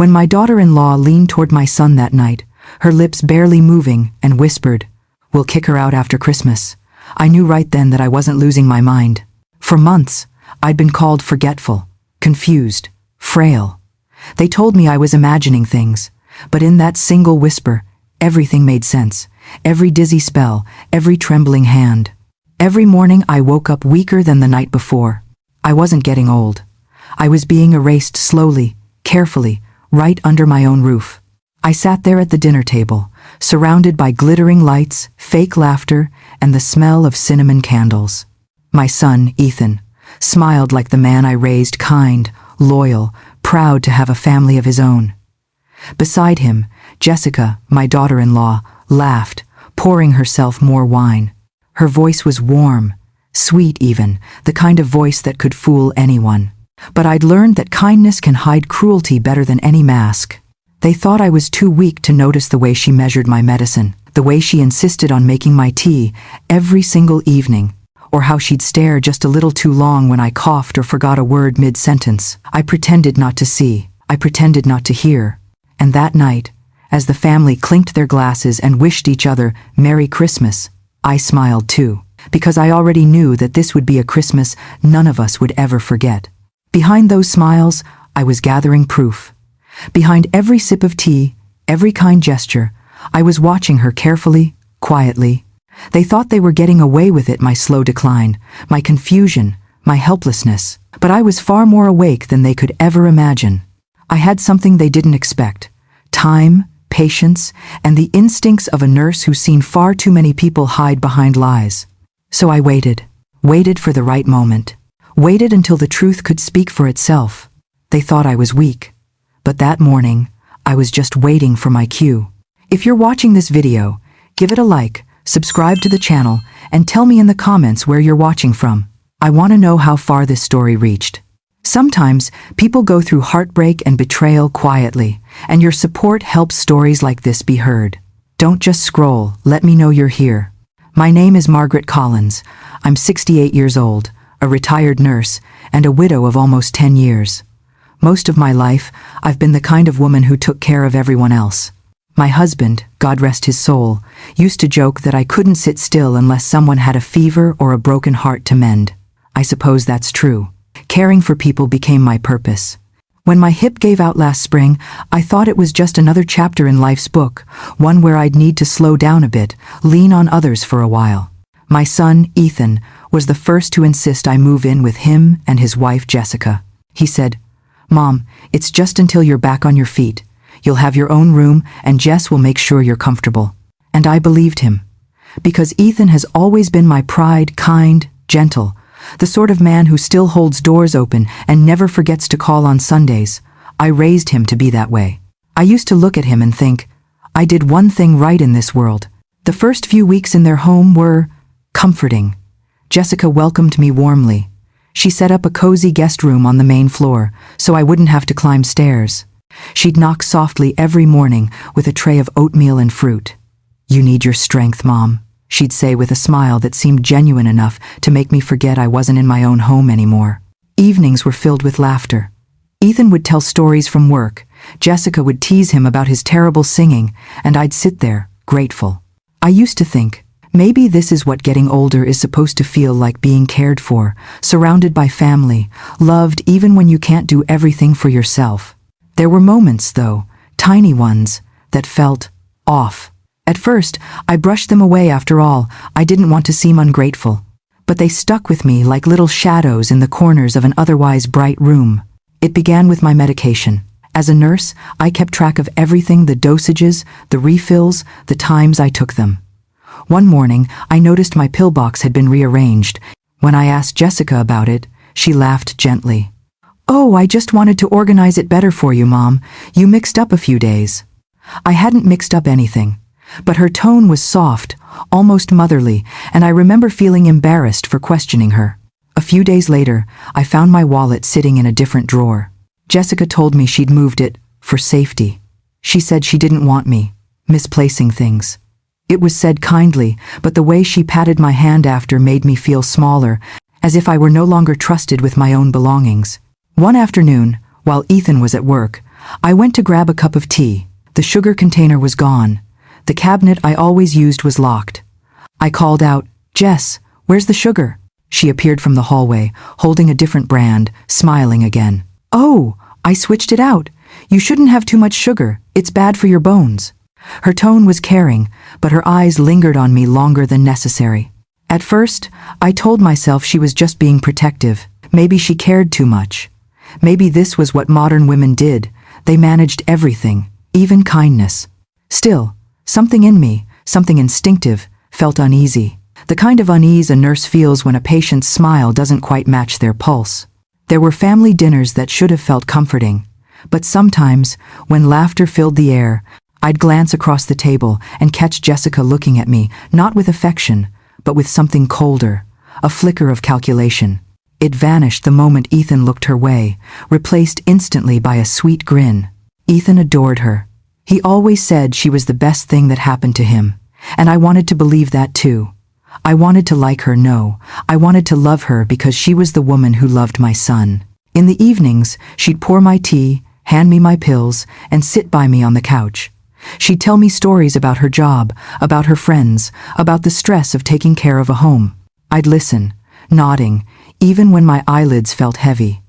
When my daughter-in-law leaned toward my son that night, her lips barely moving, and whispered, "We'll kick her out after Christmas," I knew right then that I wasn't losing my mind. For months, I'd been called forgetful, confused, frail. They told me I was imagining things, but in that single whisper, everything made sense. Every dizzy spell, every trembling hand. Every morning I woke up weaker than the night before. I wasn't getting old. I was being erased slowly, carefully, right under my own roof. I sat there at the dinner table, surrounded by glittering lights, fake laughter, and the smell of cinnamon candles. My son, Ethan, smiled like the man I raised, kind, loyal, proud to have a family of his own. Beside him, Jessica, my daughter-in-law, laughed, pouring herself more wine. Her voice was warm, sweet even, the kind of voice that could fool anyone. But I'd learned that kindness can hide cruelty better than any mask. They thought I was too weak to notice the way she measured my medicine, the way she insisted on making my tea every single evening, or how she'd stare just a little too long when I coughed or forgot a word mid-sentence. I pretended not to see. I pretended not to hear. And that night, as the family clinked their glasses and wished each other Merry Christmas, I smiled too, because I already knew that this would be a Christmas none of us would ever forget. Behind those smiles, I was gathering proof. Behind every sip of tea, every kind gesture, I was watching her carefully, quietly. They thought they were getting away with it, my slow decline, my confusion, my helplessness. But I was far more awake than they could ever imagine. I had something they didn't expect: time, patience, and the instincts of a nurse who's seen far too many people hide behind lies. So I waited for the right moment, waited until the truth could speak for itself. They thought I was weak, but that morning, I was just waiting for my cue. If you're watching this video, give it a like, subscribe to the channel, and tell me in the comments where you're watching from. I want to know how far this story reached. Sometimes, people go through heartbreak and betrayal quietly, and your support helps stories like this be heard. Don't just scroll, let me know you're here. My name is Margaret Collins. I'm 68 years old, a retired nurse, and a widow of almost 10 years. Most of my life, I've been the kind of woman who took care of everyone else. My husband, God rest his soul, used to joke that I couldn't sit still unless someone had a fever or a broken heart to mend. I suppose that's true. Caring for people became my purpose. When my hip gave out last spring, I thought it was just another chapter in life's book, one where I'd need to slow down a bit, lean on others for a while. My son, Ethan, was the first to insist I move in with him and his wife, Jessica. He said, "Mom, it's just until you're back on your feet. You'll have your own room, and Jess will make sure you're comfortable." And I believed him. Because Ethan has always been my pride, kind, gentle, the sort of man who still holds doors open and never forgets to call on Sundays. I raised him to be that way. I used to look at him and think, I did one thing right in this world. The first few weeks in their home were comforting. Jessica welcomed me warmly. She set up a cozy guest room on the main floor, so I wouldn't have to climb stairs. She'd knock softly every morning with a tray of oatmeal and fruit. "You need your strength, Mom," she'd say with a smile that seemed genuine enough to make me forget I wasn't in my own home anymore. Evenings were filled with laughter. Ethan would tell stories from work, Jessica would tease him about his terrible singing, and I'd sit there, grateful. I used to think, maybe this is what getting older is supposed to feel like: being cared for, surrounded by family, loved even when you can't do everything for yourself. There were moments, though, tiny ones, that felt off. At first, I brushed them away. After all, I didn't want to seem ungrateful. But they stuck with me like little shadows in the corners of an otherwise bright room. It began with my medication. As a nurse, I kept track of everything: the dosages, the refills, the times I took them. One morning, I noticed my pill box had been rearranged. When I asked Jessica about it, she laughed gently. "Oh, I just wanted to organize it better for you, Mom. You mixed up a few days." I hadn't mixed up anything, but her tone was soft, almost motherly, and I remember feeling embarrassed for questioning her. A few days later, I found my wallet sitting in a different drawer. Jessica told me she'd moved it for safety. She said she didn't want me misplacing things. It was said kindly, but the way she patted my hand after made me feel smaller, as if I were no longer trusted with my own belongings. One afternoon, while Ethan was at work, I went to grab a cup of tea. The sugar container was gone. The cabinet I always used was locked. I called out, "Jess, where's the sugar?" She appeared from the hallway, holding a different brand, smiling again. "Oh, I switched it out. You shouldn't have too much sugar. It's bad for your bones." Her tone was caring, but her eyes lingered on me longer than necessary. At first, I told myself she was just being protective. Maybe she cared too much. Maybe this was what modern women did. They managed everything, even kindness. Still, something in me, something instinctive, felt uneasy. The kind of unease a nurse feels when a patient's smile doesn't quite match their pulse. There were family dinners that should have felt comforting. But sometimes, when laughter filled the air, I'd glance across the table and catch Jessica looking at me, not with affection, but with something colder, a flicker of calculation. It vanished the moment Ethan looked her way, replaced instantly by a sweet grin. Ethan adored her. He always said she was the best thing that happened to him, and I wanted to believe that too. I wanted to like her, no. I wanted to love her because she was the woman who loved my son. In the evenings, she'd pour my tea, hand me my pills, and sit by me on the couch. She'd tell me stories about her job, about her friends, about the stress of taking care of a home. I'd listen, nodding, even when my eyelids felt heavy.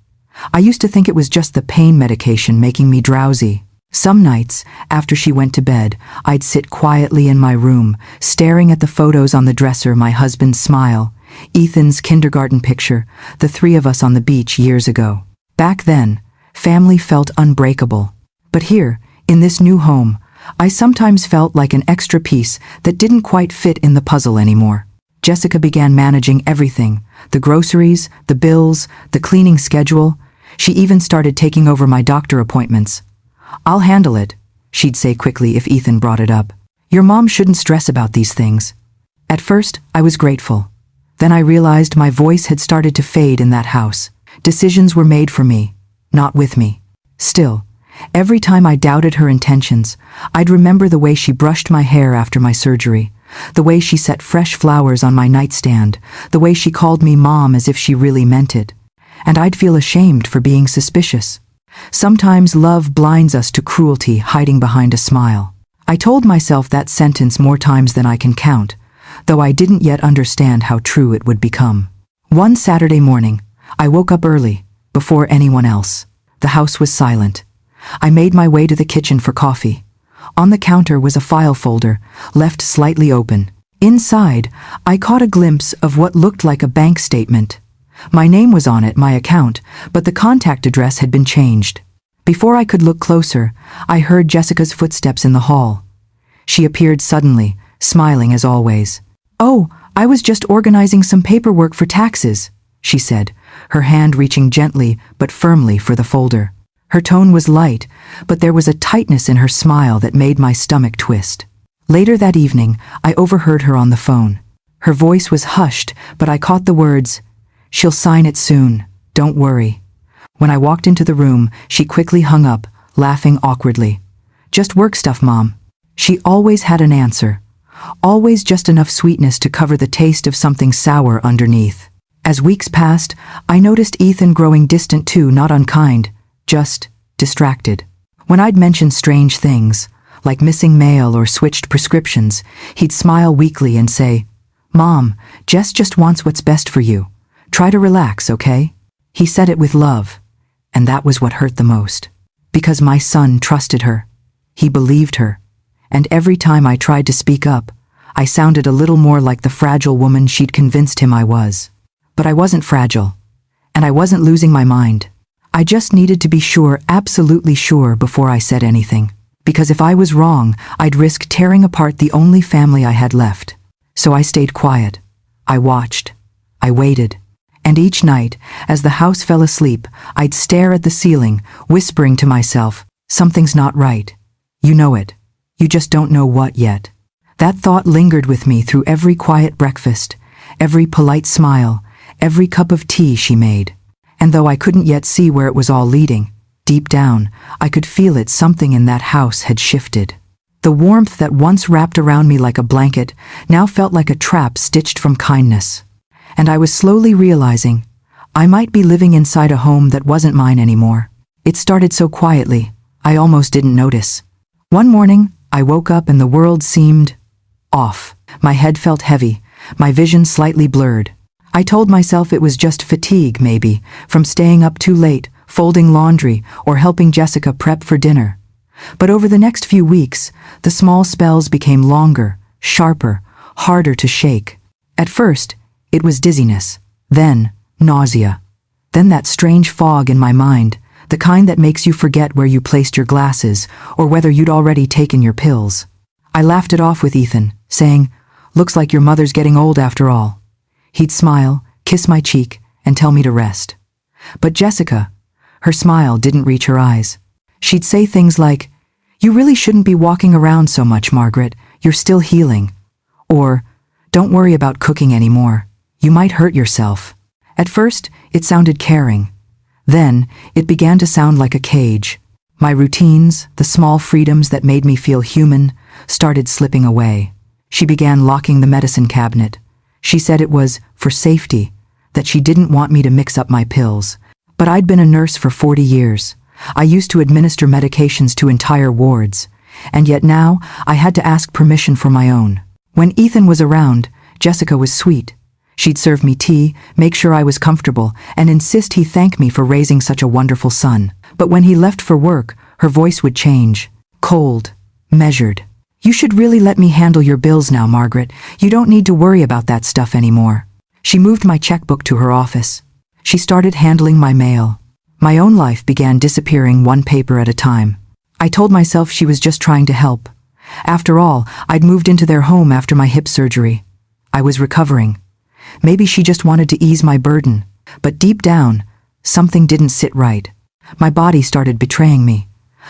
I used to think it was just the pain medication making me drowsy. Some nights, after she went to bed, I'd sit quietly in my room, staring at the photos on the dresser, my husband's smile, Ethan's kindergarten picture, the three of us on the beach years ago. Back then, family felt unbreakable. But here, in this new home, I sometimes felt like an extra piece that didn't quite fit in the puzzle anymore. Jessica began managing everything, the groceries, the bills, the cleaning schedule. She even started taking over my doctor appointments. "I'll handle it," she'd say quickly if Ethan brought it up. "Your mom shouldn't stress about these things." At first, I was grateful. Then I realized my voice had started to fade in that house. Decisions were made for me, not with me. Still, every time I doubted her intentions, I'd remember the way she brushed my hair after my surgery, the way she set fresh flowers on my nightstand, the way she called me mom as if she really meant it. And I'd feel ashamed for being suspicious. Sometimes love blinds us to cruelty hiding behind a smile. I told myself that sentence more times than I can count, though I didn't yet understand how true it would become. One Saturday morning, I woke up early, before anyone else. The house was silent. I made my way to the kitchen for coffee. On the counter was a file folder, left slightly open. Inside, I caught a glimpse of what looked like a bank statement. My name was on it, my account, but the contact address had been changed. Before I could look closer, I heard Jessica's footsteps in the hall. She appeared suddenly, smiling as always. "Oh, I was just organizing some paperwork for taxes," she said, her hand reaching gently but firmly for the folder. Her tone was light, but there was a tightness in her smile that made my stomach twist. Later that evening, I overheard her on the phone. Her voice was hushed, but I caught the words, "She'll sign it soon, don't worry." When I walked into the room, she quickly hung up, laughing awkwardly. "Just work stuff, Mom." She always had an answer. Always just enough sweetness to cover the taste of something sour underneath. As weeks passed, I noticed Ethan growing distant too, not unkind, just distracted. When I'd mention strange things, like missing mail or switched prescriptions, he'd smile weakly and say, "Mom, Jess just wants what's best for you. Try to relax, okay?" He said it with love, and that was what hurt the most. Because my son trusted her. He believed her. And every time I tried to speak up, I sounded a little more like the fragile woman she'd convinced him I was. But I wasn't fragile. And I wasn't losing my mind. I just needed to be sure, absolutely sure, before I said anything. Because if I was wrong, I'd risk tearing apart the only family I had left. So I stayed quiet. I watched. I waited. And each night, as the house fell asleep, I'd stare at the ceiling, whispering to myself, "Something's not right. You know it. You just don't know what yet." That thought lingered with me through every quiet breakfast, every polite smile, every cup of tea she made. And though I couldn't yet see where it was all leading, deep down, I could feel it. Something in that house had shifted. The warmth that once wrapped around me like a blanket now felt like a trap stitched from kindness. And I was slowly realizing I might be living inside a home that wasn't mine anymore. It started so quietly, I almost didn't notice. One morning, I woke up and the world seemed off. My head felt heavy, my vision slightly blurred. I told myself it was just fatigue, maybe, from staying up too late, folding laundry, or helping Jessica prep for dinner. But over the next few weeks, the small spells became longer, sharper, harder to shake. At first, it was dizziness, then nausea, then that strange fog in my mind, the kind that makes you forget where you placed your glasses or whether you'd already taken your pills. I laughed it off with Ethan, saying, "Looks like your mother's getting old after all." He'd smile, kiss my cheek, and tell me to rest. But Jessica, her smile didn't reach her eyes. She'd say things like, "You really shouldn't be walking around so much, Margaret. You're still healing." Or, "Don't worry about cooking anymore. You might hurt yourself." At first, it sounded caring. Then, it began to sound like a cage. My routines, the small freedoms that made me feel human, started slipping away. She began locking the medicine cabinet. She said it was for safety, that she didn't want me to mix up my pills. But I'd been a nurse for 40 years. I used to administer medications to entire wards, and yet now I had to ask permission for my own. When Ethan was around, Jessica was sweet. She'd serve me tea, make sure I was comfortable, and insist he thank me for raising such a wonderful son. But when he left for work, her voice would change. Cold, measured. "You should really let me handle your bills now, Margaret. You don't need to worry about that stuff anymore." She moved my checkbook to her office. She started handling my mail. My own life began disappearing one paper at a time. I told myself she was just trying to help. After all, I'd moved into their home after my hip surgery. I was recovering. Maybe she just wanted to ease my burden. But deep down, something didn't sit right. My body started betraying me.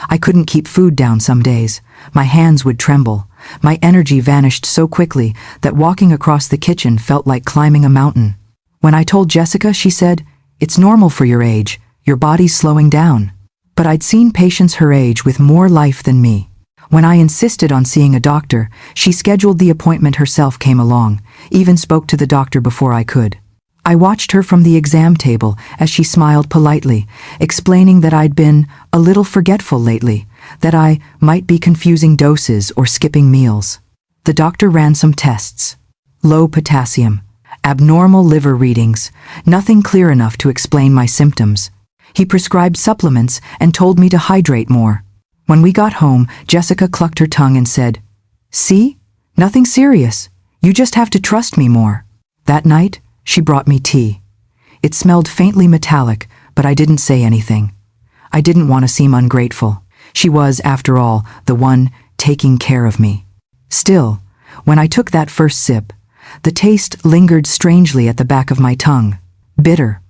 I couldn't keep food down some days. My hands would tremble. My energy vanished so quickly that walking across the kitchen felt like climbing a mountain. When I told Jessica, she said, "It's normal for your age. Your body's slowing down." But I'd seen patients her age with more life than me. When I insisted on seeing a doctor, she scheduled the appointment herself, came along, even spoke to the doctor before I could. I watched her from the exam table as she smiled politely, explaining that I'd been a little forgetful lately, that I might be confusing doses or skipping meals. The doctor ran some tests. Low potassium, abnormal liver readings, nothing clear enough to explain my symptoms. He prescribed supplements and told me to hydrate more. When we got home, Jessica clucked her tongue and said, "See? Nothing serious. You just have to trust me more." That night, she brought me tea. It smelled faintly metallic, but I didn't say anything. I didn't want to seem ungrateful. She was, after all, the one taking care of me. Still, when I took that first sip, the taste lingered strangely at the back of my tongue. Bitter,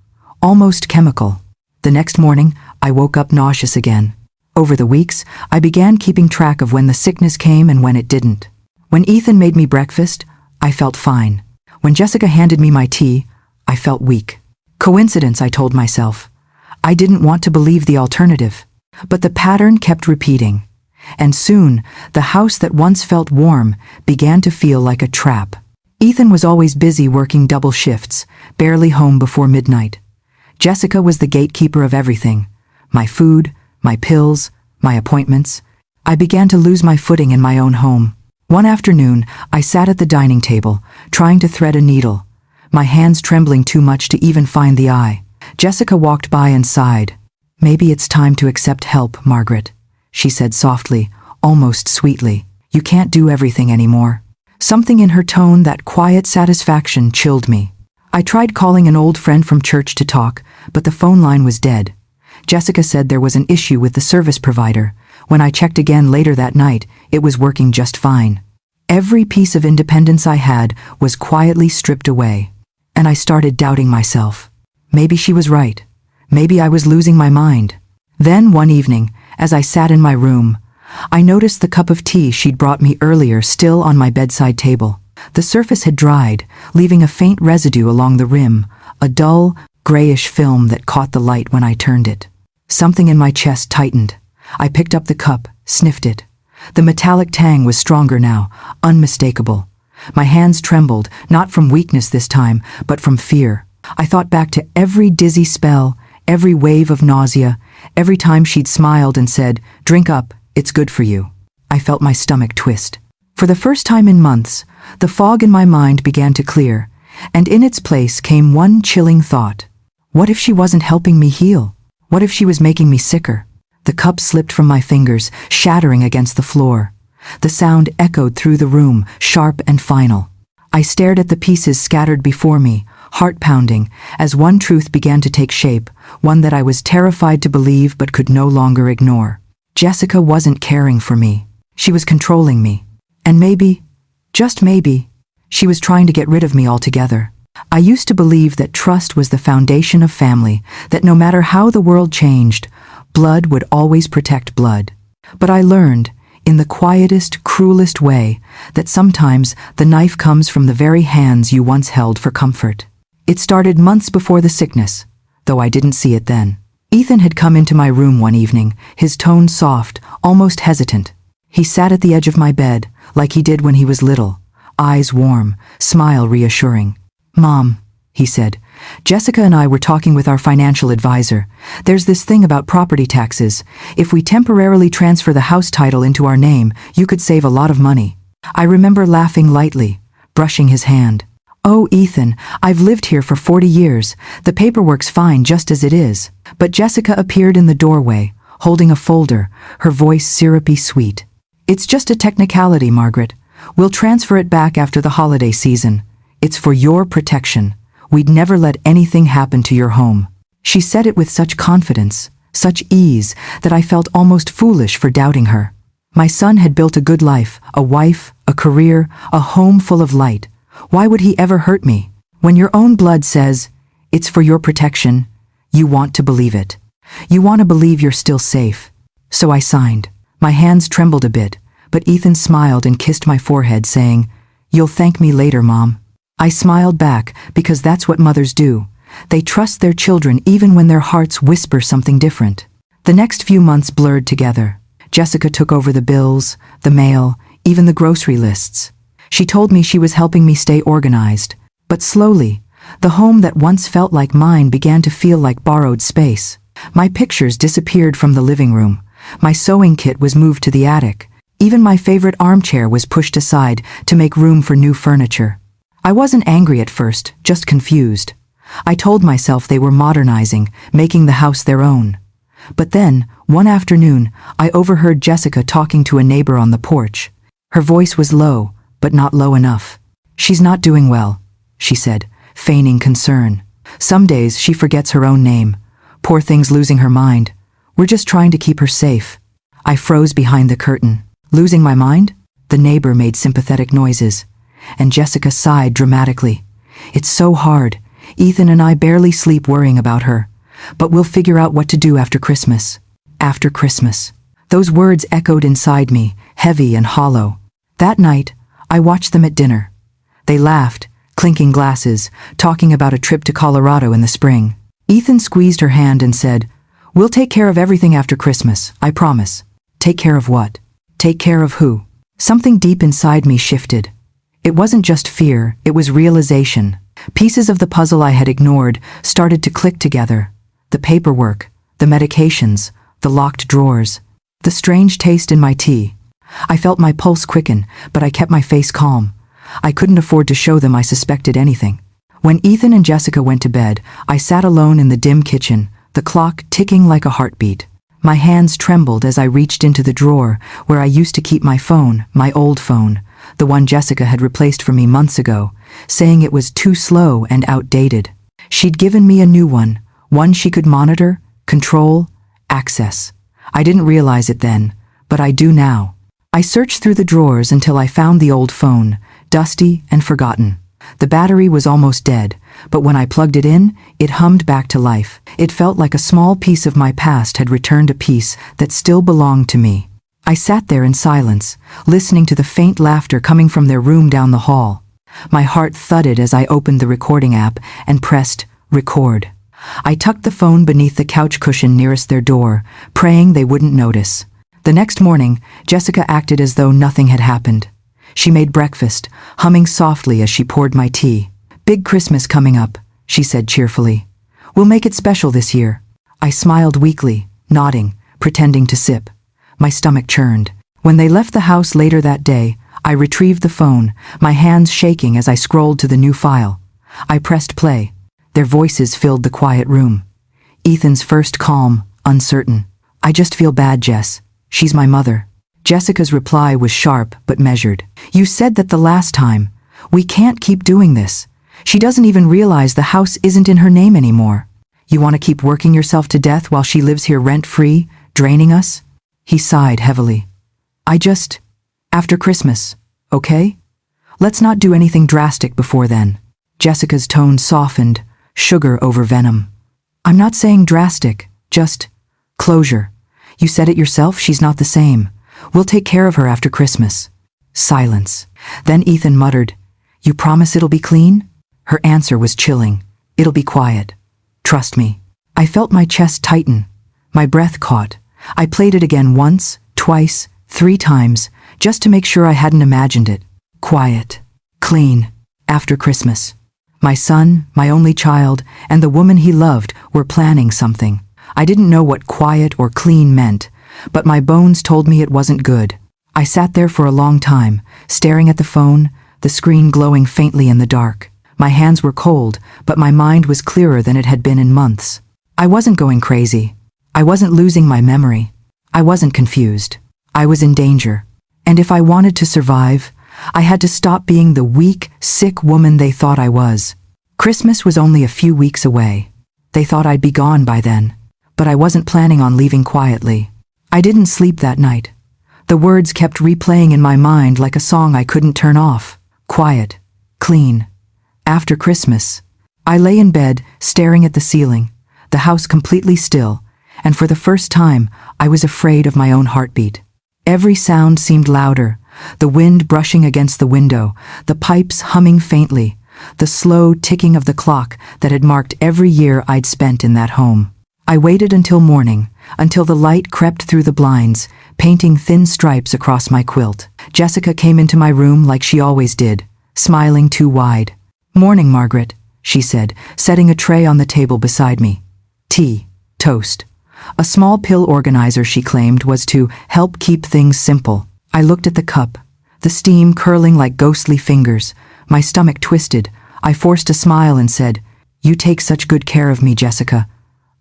almost chemical. The next morning, I woke up nauseous again. Over the weeks, I began keeping track of when the sickness came and when it didn't. When Ethan made me breakfast, I felt fine. When Jessica handed me my tea, I felt weak. Coincidence, I told myself. I didn't want to believe the alternative. But the pattern kept repeating. And soon, the house that once felt warm began to feel like a trap. Ethan was always busy working double shifts, barely home before midnight. Jessica was the gatekeeper of everything. My food, my pills, my appointments. I began to lose my footing in my own home. One afternoon, I sat at the dining table, trying to thread a needle, my hands trembling too much to even find the eye. Jessica walked by and sighed. "Maybe it's time to accept help, Margaret," she said softly, almost sweetly. "You can't do everything anymore." Something in her tone, that quiet satisfaction, chilled me. I tried calling an old friend from church to talk, but the phone line was dead. Jessica said there was an issue with the service provider. When I checked again later that night, it was working just fine. Every piece of independence I had was quietly stripped away. And I started doubting myself. Maybe she was right. Maybe I was losing my mind. Then one evening, as I sat in my room, I noticed the cup of tea she'd brought me earlier still on my bedside table. The surface had dried, leaving a faint residue along the rim, a dull, grayish film that caught the light when I turned it. Something in my chest tightened. I picked up the cup, sniffed it. The metallic tang was stronger now, unmistakable. My hands trembled, not from weakness this time, but from fear. I thought back to every dizzy spell, every wave of nausea, Every time she'd smiled and said, "Drink up, it's good for you," I felt my stomach twist. For the first time in months, the fog in my mind began to clear, and in its place came one chilling thought. What if she wasn't helping me heal? What if she was making me sicker? The cup slipped from my fingers, shattering against the floor. The sound echoed through the room, sharp and final. I stared at the pieces scattered before me, heart pounding, as one truth began to take shape, one that I was terrified to believe but could no longer ignore. Jessica wasn't caring for me. She was controlling me. And maybe, just maybe, she was trying to get rid of me altogether. I used to believe that trust was the foundation of family, that no matter how the world changed, blood would always protect blood. But I learned, in the quietest, cruelest way, that sometimes the knife comes from the very hands you once held for comfort. It started months before the sickness, though I didn't see it then. Ethan had come into my room one evening, his tone soft, almost hesitant. He sat at the edge of my bed, like he did when he was little, eyes warm, smile reassuring. "Mom," he said, "Jessica and I were talking with our financial advisor. There's this thing about property taxes. If we temporarily transfer the house title into our name, you could save a lot of money." I remember laughing lightly, brushing his hand. "Oh, Ethan, I've lived here for 40 years. The paperwork's fine just as it is." But Jessica appeared in the doorway, holding a folder, her voice syrupy sweet. "It's just a technicality, Margaret. We'll transfer it back after the holiday season. It's for your protection. We'd never let anything happen to your home." She said it with such confidence, such ease, that I felt almost foolish for doubting her. My son had built a good life, a wife, a career, a home full of light. Why would he ever hurt me? When your own blood says, "It's for your protection," you want to believe it. You want to believe you're still safe. So I signed. My hands trembled a bit, but Ethan smiled and kissed my forehead, saying, "You'll thank me later, Mom." I smiled back, because that's what mothers do. They trust their children even when their hearts whisper something different. The next few months blurred together. Jessica took over the bills, the mail, even the grocery lists. She told me she was helping me stay organized. But slowly, the home that once felt like mine began to feel like borrowed space. My pictures disappeared from the living room. My sewing kit was moved to the attic. Even my favorite armchair was pushed aside to make room for new furniture. I wasn't angry at first, just confused. I told myself they were modernizing, making the house their own. But then, one afternoon, I overheard Jessica talking to a neighbor on the porch. Her voice was low, but not low enough. "She's not doing well," she said, feigning concern. "Some days she forgets her own name. Poor thing's losing her mind. We're just trying to keep her safe." I froze behind the curtain. "Losing my mind?" The neighbor made sympathetic noises, and Jessica sighed dramatically. "It's so hard. Ethan and I barely sleep worrying about her. But we'll figure out what to do after Christmas." After Christmas. Those words echoed inside me, heavy and hollow. That night, I watched them at dinner. They laughed, clinking glasses, talking about a trip to Colorado in the spring. Ethan squeezed her hand and said, "We'll take care of everything after Christmas, I promise." Take care of what? Take care of who? Something deep inside me shifted. It wasn't just fear, it was realization. Pieces of the puzzle I had ignored started to click together. The paperwork, the medications, the locked drawers, the strange taste in my tea. I felt my pulse quicken, but I kept my face calm. I couldn't afford to show them I suspected anything. When Ethan and Jessica went to bed, I sat alone in the dim kitchen, the clock ticking like a heartbeat. My hands trembled as I reached into the drawer where I used to keep my phone, my old phone, the one Jessica had replaced for me months ago, saying it was too slow and outdated. She'd given me a new one she could monitor, control, access. I didn't realize it then, but I do now. I searched through the drawers until I found the old phone, dusty and forgotten. The battery was almost dead, but when I plugged it in, it hummed back to life. It felt like a small piece of my past had returned, a piece that still belonged to me. I sat there in silence, listening to the faint laughter coming from their room down the hall. My heart thudded as I opened the recording app and pressed record. I tucked the phone beneath the couch cushion nearest their door, praying they wouldn't notice. The next morning, Jessica acted as though nothing had happened. She made breakfast, humming softly as she poured my tea. "Big Christmas coming up," she said cheerfully. "We'll make it special this year." I smiled weakly, nodding, pretending to sip. My stomach churned. When they left the house later that day, I retrieved the phone, my hands shaking as I scrolled to the new file. I pressed play. Their voices filled the quiet room. Ethan's first calm, uncertain. "I just feel bad, Jess. She's my mother." Jessica's reply was sharp but measured. "You said that the last time. We can't keep doing this. She doesn't even realize the house isn't in her name anymore. You want to keep working yourself to death while she lives here rent-free, draining us?" He sighed heavily. After Christmas, okay? Let's not do anything drastic before then." Jessica's tone softened, sugar over venom. "I'm not saying drastic, just closure. You said it yourself, she's not the same. We'll take care of her after Christmas." Silence. Then Ethan muttered, "You promise it'll be clean?" Her answer was chilling. "It'll be quiet. Trust me." I felt my chest tighten. My breath caught. I played it again once, twice, 3 times, just to make sure I hadn't imagined it. Quiet. Clean. After Christmas. My son, my only child, and the woman he loved were planning something. I didn't know what quiet or clean meant, but my bones told me it wasn't good. I sat there for a long time, staring at the phone, the screen glowing faintly in the dark. My hands were cold, but my mind was clearer than it had been in months. I wasn't going crazy. I wasn't losing my memory. I wasn't confused. I was in danger. And if I wanted to survive, I had to stop being the weak, sick woman they thought I was. Christmas was only a few weeks away. They thought I'd be gone by then, but I wasn't planning on leaving quietly. I didn't sleep that night. The words kept replaying in my mind like a song I couldn't turn off. Quiet. Clean. After Christmas. I lay in bed, staring at the ceiling, the house completely still, and for the first time, I was afraid of my own heartbeat. Every sound seemed louder, the wind brushing against the window, the pipes humming faintly, the slow ticking of the clock that had marked every year I'd spent in that home. I waited until morning, until the light crept through the blinds, painting thin stripes across my quilt. Jessica came into my room like she always did, smiling too wide. "Morning, Margaret," she said, setting a tray on the table beside me. Tea, toast. A small pill organizer, she claimed, was to help keep things simple. I looked at the cup, the steam curling like ghostly fingers. My stomach twisted. I forced a smile and said, "You take such good care of me, Jessica.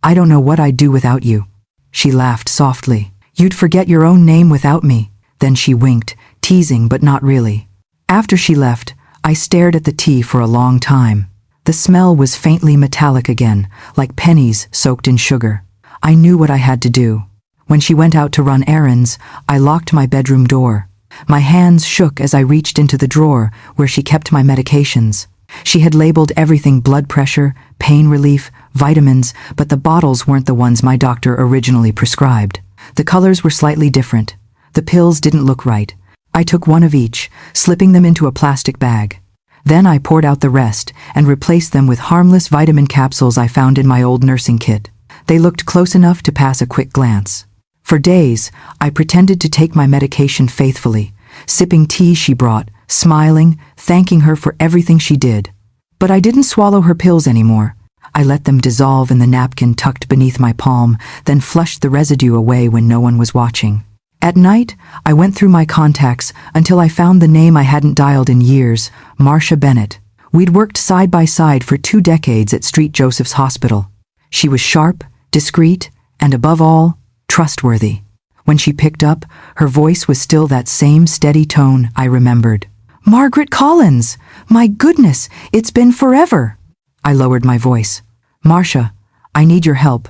I don't know what I'd do without you." She laughed softly. "You'd forget your own name without me." Then she winked, teasing but not really. After she left, I stared at the tea for a long time. The smell was faintly metallic again, like pennies soaked in sugar. I knew what I had to do. When she went out to run errands, I locked my bedroom door. My hands shook as I reached into the drawer where she kept my medications. She had labeled everything: blood pressure, pain relief, vitamins, but the bottles weren't the ones my doctor originally prescribed. The colors were slightly different. The pills didn't look right. I took one of each, slipping them into a plastic bag. Then I poured out the rest and replaced them with harmless vitamin capsules I found in my old nursing kit. They looked close enough to pass a quick glance. For days, I pretended to take my medication faithfully, sipping tea she brought, smiling, thanking her for everything she did. But I didn't swallow her pills anymore. I let them dissolve in the napkin tucked beneath my palm, then flushed the residue away when no one was watching. At night, I went through my contacts until I found the name I hadn't dialed in years: Marcia Bennett. We'd worked side by side for 2 decades at St. Joseph's Hospital. She was sharp, discreet, and above all, trustworthy. When she picked up, her voice was still that same steady tone I remembered. "Margaret Collins! My goodness, it's been forever!" I lowered my voice. "Marcia, I need your help,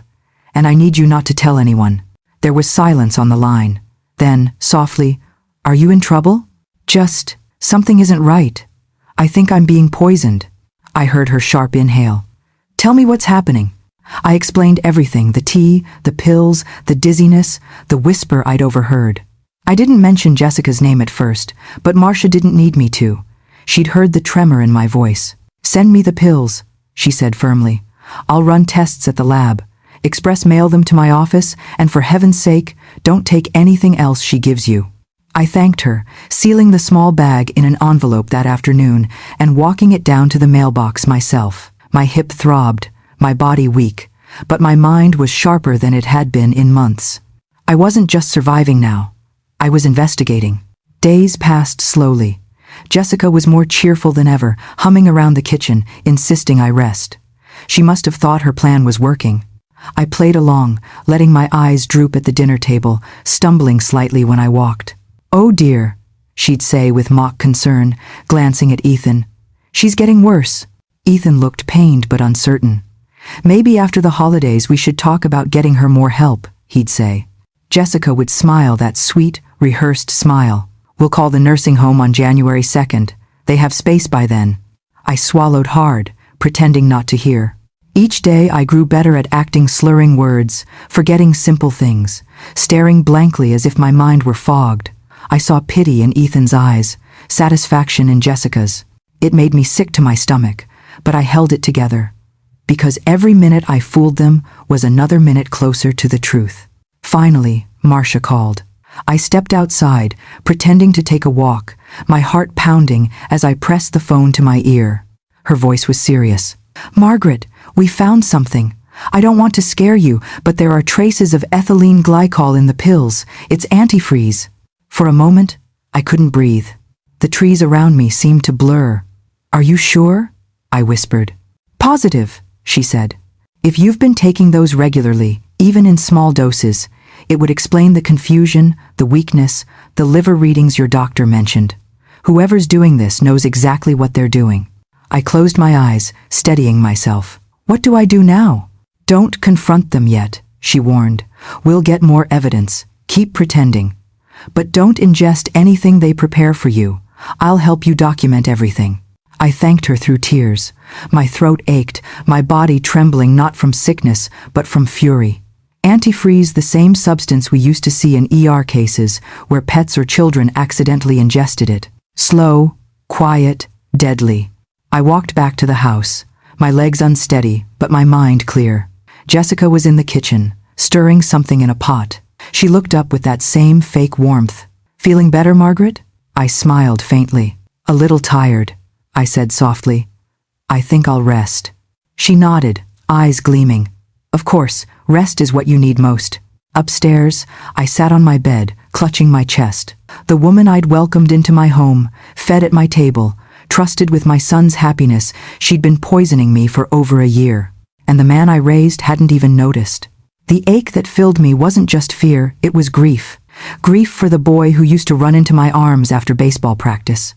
and I need you not to tell anyone." There was silence on the line. Then, softly, "Are you in trouble?" Something isn't right. I think I'm being poisoned." I heard her sharp inhale. "Tell me what's happening." I explained everything: the tea, the pills, the dizziness, the whisper I'd overheard. I didn't mention Jessica's name at first, but Marcia didn't need me to. She'd heard the tremor in my voice. "Send me the pills," she said firmly. "I'll run tests at the lab. Express mail them to my office, and for heaven's sake, don't take anything else she gives you." I thanked her, sealing the small bag in an envelope that afternoon and walking it down to the mailbox myself. My hip throbbed, my body weak, but my mind was sharper than it had been in months. I wasn't just surviving now. I was investigating. Days passed slowly. Jessica was more cheerful than ever, humming around the kitchen, insisting I rest. She must have thought her plan was working. I played along, letting my eyes droop at the dinner table, stumbling slightly when I walked. "Oh dear," she'd say with mock concern, glancing at Ethan. "She's getting worse." Ethan looked pained but uncertain. "Maybe after the holidays we should talk about getting her more help," he'd say. Jessica would smile that sweet, rehearsed smile. "We'll call the nursing home on January 2nd. They have space by then." I swallowed hard, pretending not to hear. Each day I grew better at acting slurring words, forgetting simple things, staring blankly as if my mind were fogged. I saw pity in Ethan's eyes, satisfaction in Jessica's. It made me sick to my stomach, but I held it together. Because every minute I fooled them was another minute closer to the truth. Finally, Marcia called. I stepped outside, pretending to take a walk, my heart pounding as I pressed the phone to my ear. Her voice was serious. "Margaret, we found something. I don't want to scare you, but there are traces of ethylene glycol in the pills. It's antifreeze." For a moment, I couldn't breathe. The trees around me seemed to blur. "Are you sure?" I whispered. "Positive," she said. "If you've been taking those regularly, even in small doses, it would explain the confusion, the weakness, the liver readings your doctor mentioned. Whoever's doing this knows exactly what they're doing." I closed my eyes, steadying myself. "What do I do now?" "Don't confront them yet," she warned. "We'll get more evidence. Keep pretending. But don't ingest anything they prepare for you. I'll help you document everything." I thanked her through tears. My throat ached, my body trembling not from sickness, but from fury. Antifreeze, the same substance we used to see in ER cases, where pets or children accidentally ingested it. Slow, quiet, deadly. I walked back to the house, my legs unsteady, but my mind clear. Jessica was in the kitchen, stirring something in a pot. She looked up with that same fake warmth. "Feeling better, Margaret?" I smiled faintly. "A little tired," I said softly. "I think I'll rest." She nodded, eyes gleaming. "Of course, rest is what you need most." Upstairs, I sat on my bed, clutching my chest. The woman I'd welcomed into my home, fed at my table, trusted with my son's happiness, she'd been poisoning me for over a year. And the man I raised hadn't even noticed. The ache that filled me wasn't just fear, it was grief. Grief for the boy who used to run into my arms after baseball practice.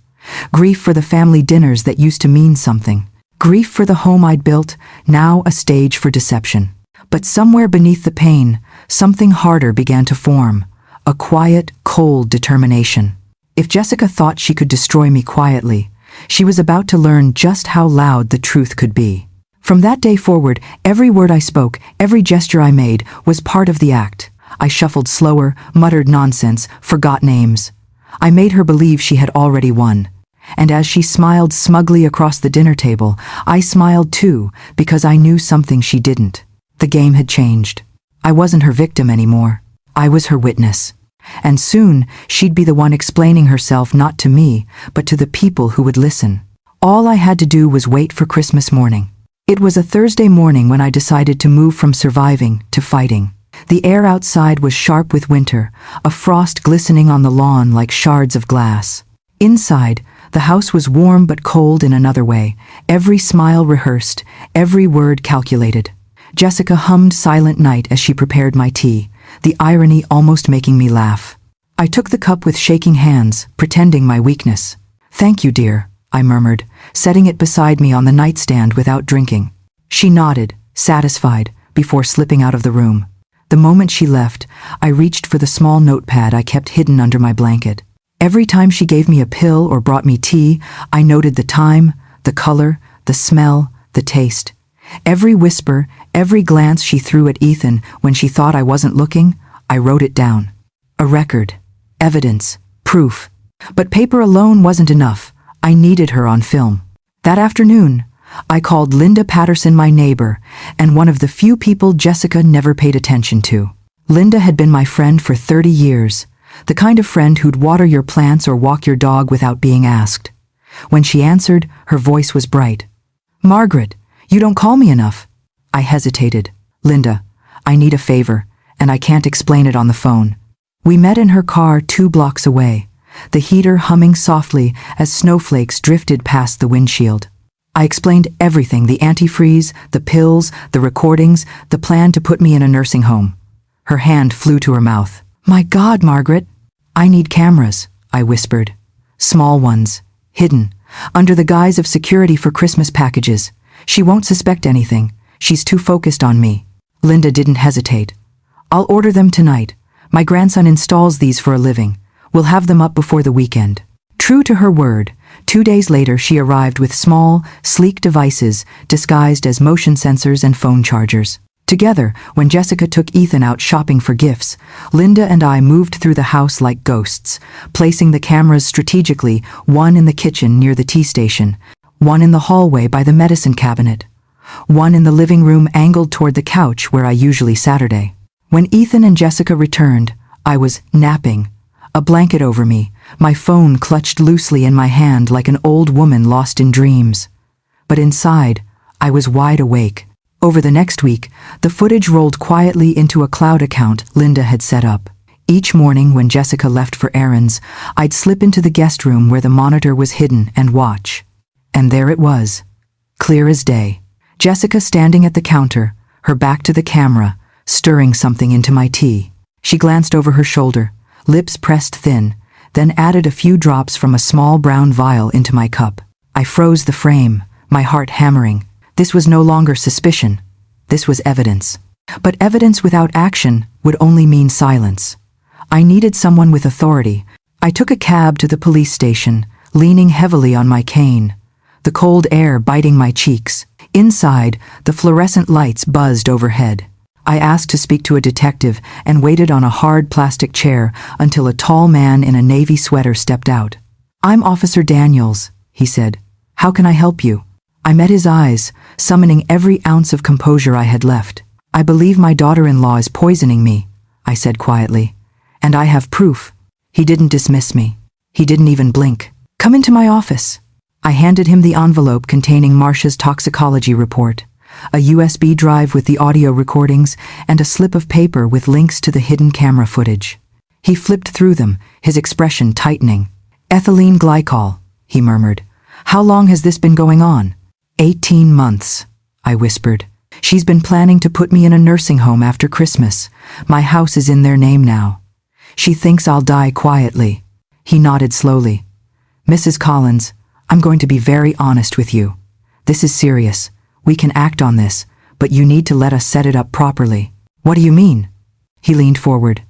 Grief for the family dinners that used to mean something. Grief for the home I'd built, now a stage for deception. But somewhere beneath the pain, something harder began to form. A quiet, cold determination. If Jessica thought she could destroy me quietly, she was about to learn just how loud the truth could be. From that day forward, every word I spoke, every gesture I made, was part of the act. I shuffled slower, muttered nonsense, forgot names. I made her believe she had already won. And as she smiled smugly across the dinner table, I smiled too, because I knew something she didn't. The game had changed. I wasn't her victim anymore. I was her witness. And soon, she'd be the one explaining herself not to me, but to the people who would listen. All I had to do was wait for Christmas morning. It was a Thursday morning when I decided to move from surviving to fighting. The air outside was sharp with winter, a frost glistening on the lawn like shards of glass. Inside, the house was warm but cold in another way, every smile rehearsed, every word calculated. Jessica hummed Silent Night as she prepared my tea, the irony almost making me laugh. I took the cup with shaking hands, pretending my weakness. "Thank you, dear," I murmured, setting it beside me on the nightstand without drinking. She nodded, satisfied, before slipping out of the room. The moment she left, I reached for the small notepad I kept hidden under my blanket. Every time she gave me a pill or brought me tea, I noted the time, the color, the smell, the taste. Every whisper, every glance she threw at Ethan when she thought I wasn't looking, I wrote it down. A record, evidence, proof. But paper alone wasn't enough. I needed her on film. That afternoon, I called Linda Patterson my neighbor, and one of the few people Jessica never paid attention to. Linda had been my friend for 30 years, the kind of friend who'd water your plants or walk your dog without being asked. When she answered, her voice was bright. "Margaret, you don't call me enough." I hesitated. Linda, I need a favor, and I can't explain it on the phone. We met in her car 2 blocks away, the heater humming softly as snowflakes drifted past the windshield. I explained everything, the antifreeze, the pills, the recordings, the plan to put me in a nursing home. Her hand flew to her mouth. My God, Margaret! I need cameras, I whispered. Small ones, hidden, under the guise of security for Christmas packages. She won't suspect anything. She's too focused on me. Linda didn't hesitate. I'll order them tonight. My grandson installs these for a living. We'll have them up before the weekend. True to her word, 2 days later she arrived with small, sleek devices disguised as motion sensors and phone chargers. Together, when Jessica took Ethan out shopping for gifts, Linda and I moved through the house like ghosts, placing the cameras strategically, one in the kitchen near the tea station, one in the hallway by the medicine cabinet, one in the living room angled toward the couch where I usually Saturday. When Ethan and Jessica returned, I was napping, a blanket over me, my phone clutched loosely in my hand like an old woman lost in dreams. But inside, I was wide awake. Over the next week, the footage rolled quietly into a cloud account Linda had set up. Each morning when Jessica left for errands, I'd slip into the guest room where the monitor was hidden and watch. And there it was, clear as day. Jessica standing at the counter, her back to the camera, stirring something into my tea. She glanced over her shoulder, lips pressed thin, then added a few drops from a small brown vial into my cup. I froze the frame, my heart hammering. This was no longer suspicion. This was evidence. But evidence without action would only mean silence. I needed someone with authority. I took a cab to the police station, leaning heavily on my cane, the cold air biting my cheeks. Inside, the fluorescent lights buzzed overhead. I asked to speak to a detective and waited on a hard plastic chair until a tall man in a navy sweater stepped out. I'm Officer Daniels, he said. How can I help you? I met his eyes, summoning every ounce of composure I had left. I believe my daughter-in-law is poisoning me, I said quietly. And I have proof. He didn't dismiss me. He didn't even blink. Come into my office. I handed him the envelope containing Marcia's toxicology report, a USB drive with the audio recordings, and a slip of paper with links to the hidden camera footage. He flipped through them, his expression tightening. Ethylene glycol, he murmured. How long has this been going on? 18 months, I whispered. She's been planning to put me in a nursing home after Christmas. My house is in their name now. She thinks I'll die quietly. He nodded slowly. Mrs. Collins, I'm going to be very honest with you. This is serious. We can act on this, but you need to let us set it up properly. What do you mean? He leaned forward.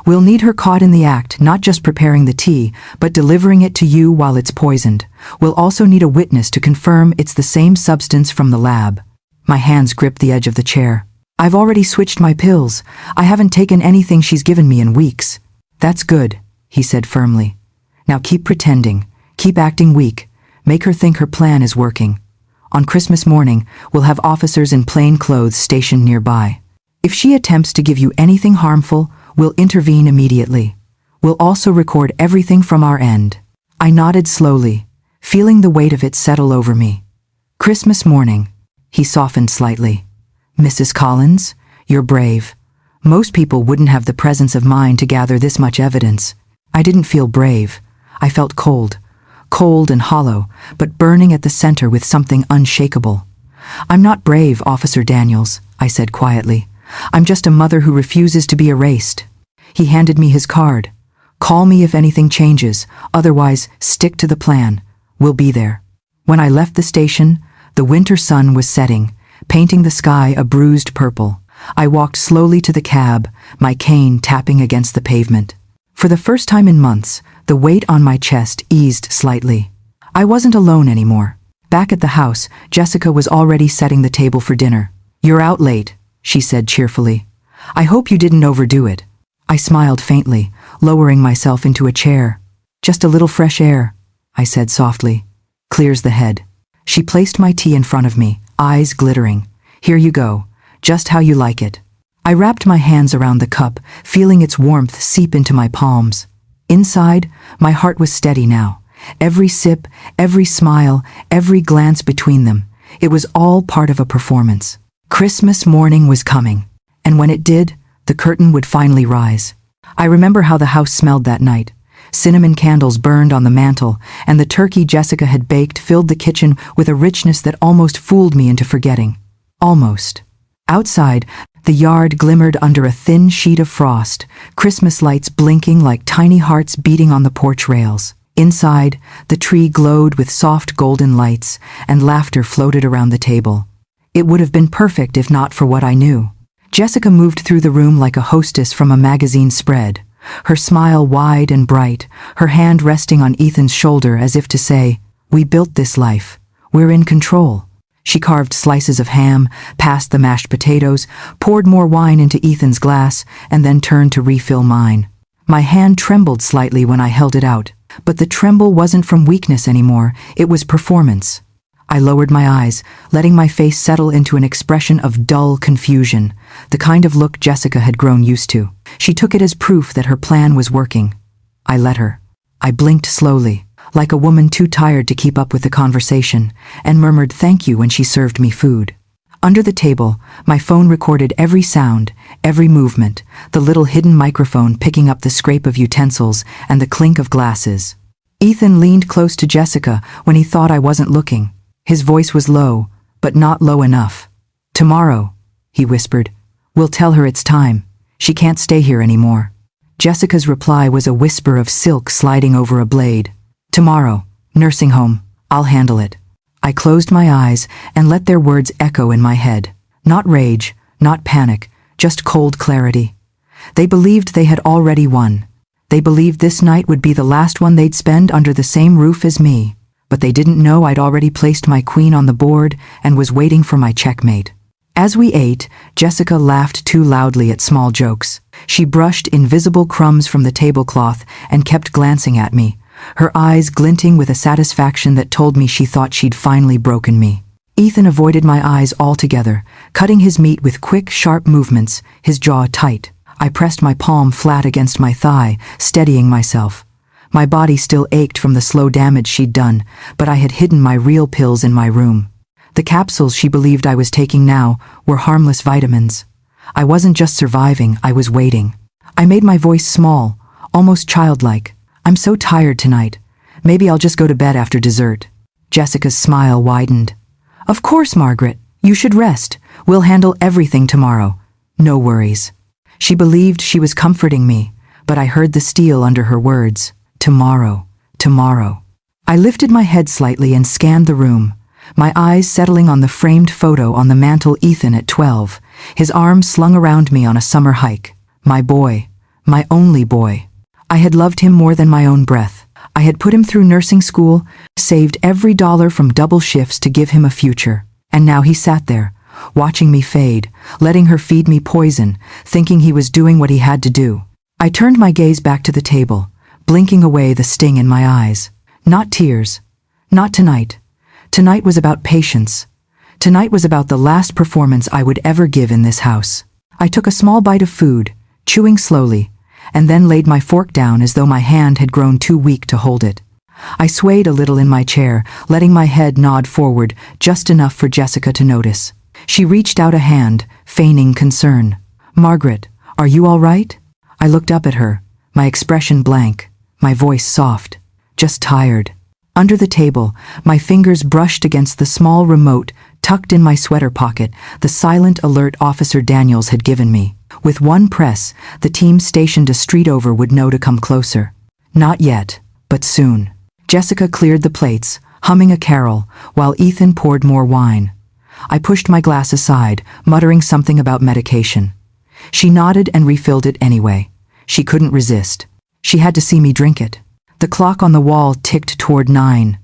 We'll need her caught in the act, not just preparing the tea, but delivering it to you while it's poisoned. We'll also need a witness to confirm it's the same substance from the lab. My hands gripped the edge of the chair. I've already switched my pills. I haven't taken anything she's given me in weeks. That's good, he said firmly. Now keep pretending. Keep acting weak. Make her think her plan is working. On Christmas morning, we'll have officers in plain clothes stationed nearby. If she attempts to give you anything harmful, we'll intervene immediately. We'll also record everything from our end. I nodded slowly, feeling the weight of it settle over me. Christmas morning, he softened slightly. Mrs. Collins, you're brave. Most people wouldn't have the presence of mind to gather this much evidence. I didn't feel brave. I felt cold and hollow, but burning at the center with something unshakable. I'm not brave, Officer Daniels, I said quietly. I'm just a mother who refuses to be erased. He handed me his card. Call me if anything changes, otherwise stick to the plan. We'll be there. When I left the station, the winter sun was setting, painting the sky a bruised purple. I walked slowly to the cab, my cane tapping against the pavement. For the first time in months, the weight on my chest eased slightly. I wasn't alone anymore. Back at the house, Jessica was already setting the table for dinner. You're out late, she said cheerfully. I hope you didn't overdo it. I smiled faintly, lowering myself into a chair. Just a little fresh air, I said softly. Clears the head. She placed my tea in front of me, eyes glittering. Here you go, just how you like it. I wrapped my hands around the cup, feeling its warmth seep into my palms. Inside, my heart was steady now. Every sip, every smile, every glance between them. It was all part of a performance. Christmas morning was coming. And when it did, the curtain would finally rise. I remember how the house smelled that night. Cinnamon candles burned on the mantel, and the turkey Jessica had baked filled the kitchen with a richness that almost fooled me into forgetting. Almost. Outside, the yard glimmered under a thin sheet of frost, Christmas lights blinking like tiny hearts beating on the porch rails. Inside, the tree glowed with soft golden lights, and laughter floated around the table. It would have been perfect if not for what I knew. Jessica moved through the room like a hostess from a magazine spread, her smile wide and bright, her hand resting on Ethan's shoulder as if to say, "We built this life. We're in control." She carved slices of ham, passed the mashed potatoes, poured more wine into Ethan's glass, and then turned to refill mine. My hand trembled slightly when I held it out, but the tremble wasn't from weakness anymore, it was performance. I lowered my eyes, letting my face settle into an expression of dull confusion, the kind of look Jessica had grown used to. She took it as proof that her plan was working. I let her. I blinked slowly, like a woman too tired to keep up with the conversation, and murmured thank you when she served me food. Under the table, my phone recorded every sound, every movement, the little hidden microphone picking up the scrape of utensils and the clink of glasses. Ethan leaned close to Jessica when he thought I wasn't looking. His voice was low, but not low enough. "Tomorrow," he whispered. "We'll tell her it's time. She can't stay here anymore." Jessica's reply was a whisper of silk sliding over a blade. "Tomorrow, nursing home. I'll handle it." I closed my eyes and let their words echo in my head. Not rage, not panic, just cold clarity. They believed they had already won. They believed this night would be the last one they'd spend under the same roof as me. But they didn't know I'd already placed my queen on the board and was waiting for my checkmate. As we ate, Jessica laughed too loudly at small jokes. She brushed invisible crumbs from the tablecloth and kept glancing at me, her eyes glinting with a satisfaction that told me she thought she'd finally broken me. Ethan avoided my eyes altogether, cutting his meat with quick, sharp movements, his jaw tight. I pressed my palm flat against my thigh, steadying myself. My body still ached from the slow damage she'd done, but I had hidden my real pills in my room. The capsules she believed I was taking now were harmless vitamins. I wasn't just surviving, I was waiting. I made my voice small, almost childlike. "I'm so tired tonight. Maybe I'll just go to bed after dessert." Jessica's smile widened. "Of course, Margaret. You should rest. We'll handle everything tomorrow. No worries." She believed she was comforting me, but I heard the steel under her words. Tomorrow, tomorrow. I lifted my head slightly and scanned the room, my eyes settling on the framed photo on the mantel. Ethan at 12, his arms slung around me on a summer hike. My boy, my only boy. I had loved him more than my own breath. I had put him through nursing school, saved every dollar from double shifts to give him a future. And now he sat there, watching me fade, letting her feed me poison, thinking he was doing what he had to do. I turned my gaze back to the table, blinking away the sting in my eyes. Not tears. Not tonight. Tonight was about patience. Tonight was about the last performance I would ever give in this house. I took a small bite of food, chewing slowly, and then laid my fork down as though my hand had grown too weak to hold it. I swayed a little in my chair, letting my head nod forward just enough for Jessica to notice. She reached out a hand, feigning concern. "Margaret, are you all right?" I looked up at her, my expression blank, my voice soft. "Just tired." Under the table, my fingers brushed against the small remote tucked in my sweater pocket, the silent alert Officer Daniels had given me. With one press, the team stationed a street over would know to come closer. Not yet, but soon. Jessica cleared the plates, humming a carol, while Ethan poured more wine. I pushed my glass aside, muttering something about medication. She nodded and refilled it anyway. She couldn't resist. She had to see me drink it. The clock on the wall ticked toward 9.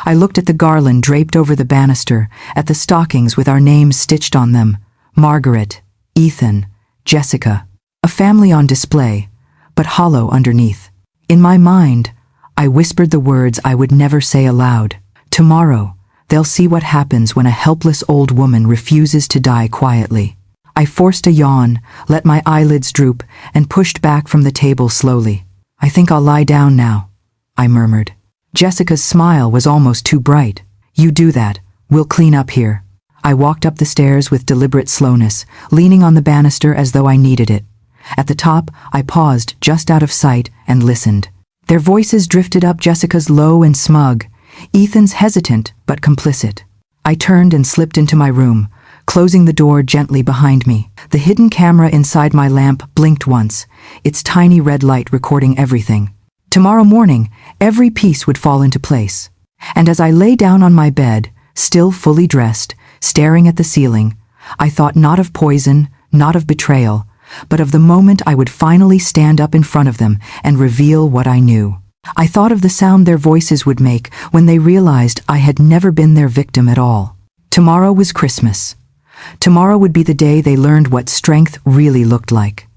I looked at the garland draped over the banister, at the stockings with our names stitched on them. Margaret, Ethan, Jessica. A family on display, but hollow underneath. In my mind, I whispered the words I would never say aloud. Tomorrow, they'll see what happens when a helpless old woman refuses to die quietly. I forced a yawn, let my eyelids droop, and pushed back from the table slowly. "I think I'll lie down now," I murmured. Jessica's smile was almost too bright. "You do that. We'll clean up here." I walked up the stairs with deliberate slowness, leaning on the banister as though I needed it. At the top, I paused just out of sight and listened. Their voices drifted up, Jessica's low and smug, Ethan's hesitant but complicit. I turned and slipped into my room, closing the door gently behind me. The hidden camera inside my lamp blinked once, its tiny red light recording everything. Tomorrow morning, every piece would fall into place. And as I lay down on my bed, still fully dressed, staring at the ceiling, I thought not of poison, not of betrayal, but of the moment I would finally stand up in front of them and reveal what I knew. I thought of the sound their voices would make when they realized I had never been their victim at all. Tomorrow was Christmas. Tomorrow would be the day they learned what strength really looked like.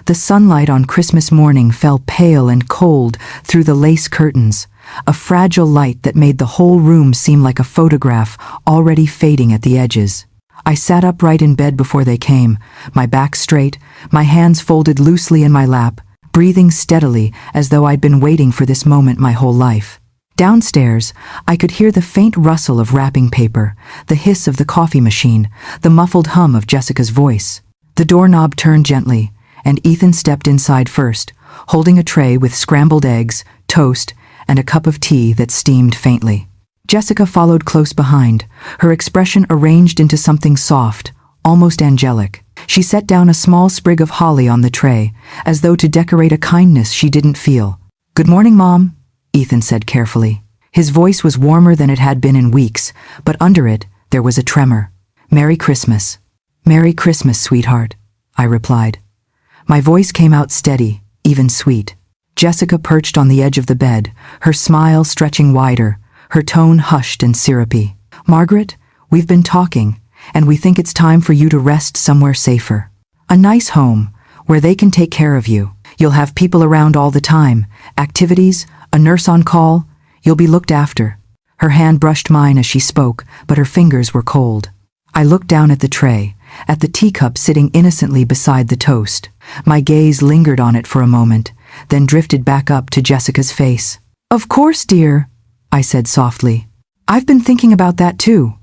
The sunlight on Christmas morning fell pale and cold through the lace curtains, a fragile light that made the whole room seem like a photograph already fading at the edges. I sat upright in bed before they came, my back straight, my hands folded loosely in my lap, breathing steadily as though I'd been waiting for this moment my whole life. Downstairs, I could hear the faint rustle of wrapping paper, the hiss of the coffee machine, the muffled hum of Jessica's voice. The doorknob turned gently, and Ethan stepped inside first, holding a tray with scrambled eggs, toast, and a cup of tea that steamed faintly. Jessica followed close behind, her expression arranged into something soft, almost angelic. She set down a small sprig of holly on the tray, as though to decorate a kindness she didn't feel. "Good morning, Mom," Ethan said carefully. His voice was warmer than it had been in weeks, but under it, there was a tremor. "Merry Christmas." "Merry Christmas, sweetheart," I replied. My voice came out steady, even sweet. Jessica perched on the edge of the bed, her smile stretching wider, her tone hushed and syrupy. "Margaret, we've been talking, and we think it's time for you to rest somewhere safer. A nice home, where they can take care of you. You'll have people around all the time, activities, a nurse on call. You'll be looked after." Her hand brushed mine as she spoke, but her fingers were cold. I looked down at the tray, at the teacup sitting innocently beside the toast. My gaze lingered on it for a moment, then drifted back up to Jessica's face. "Of course, dear," I said softly. "I've been thinking about that too."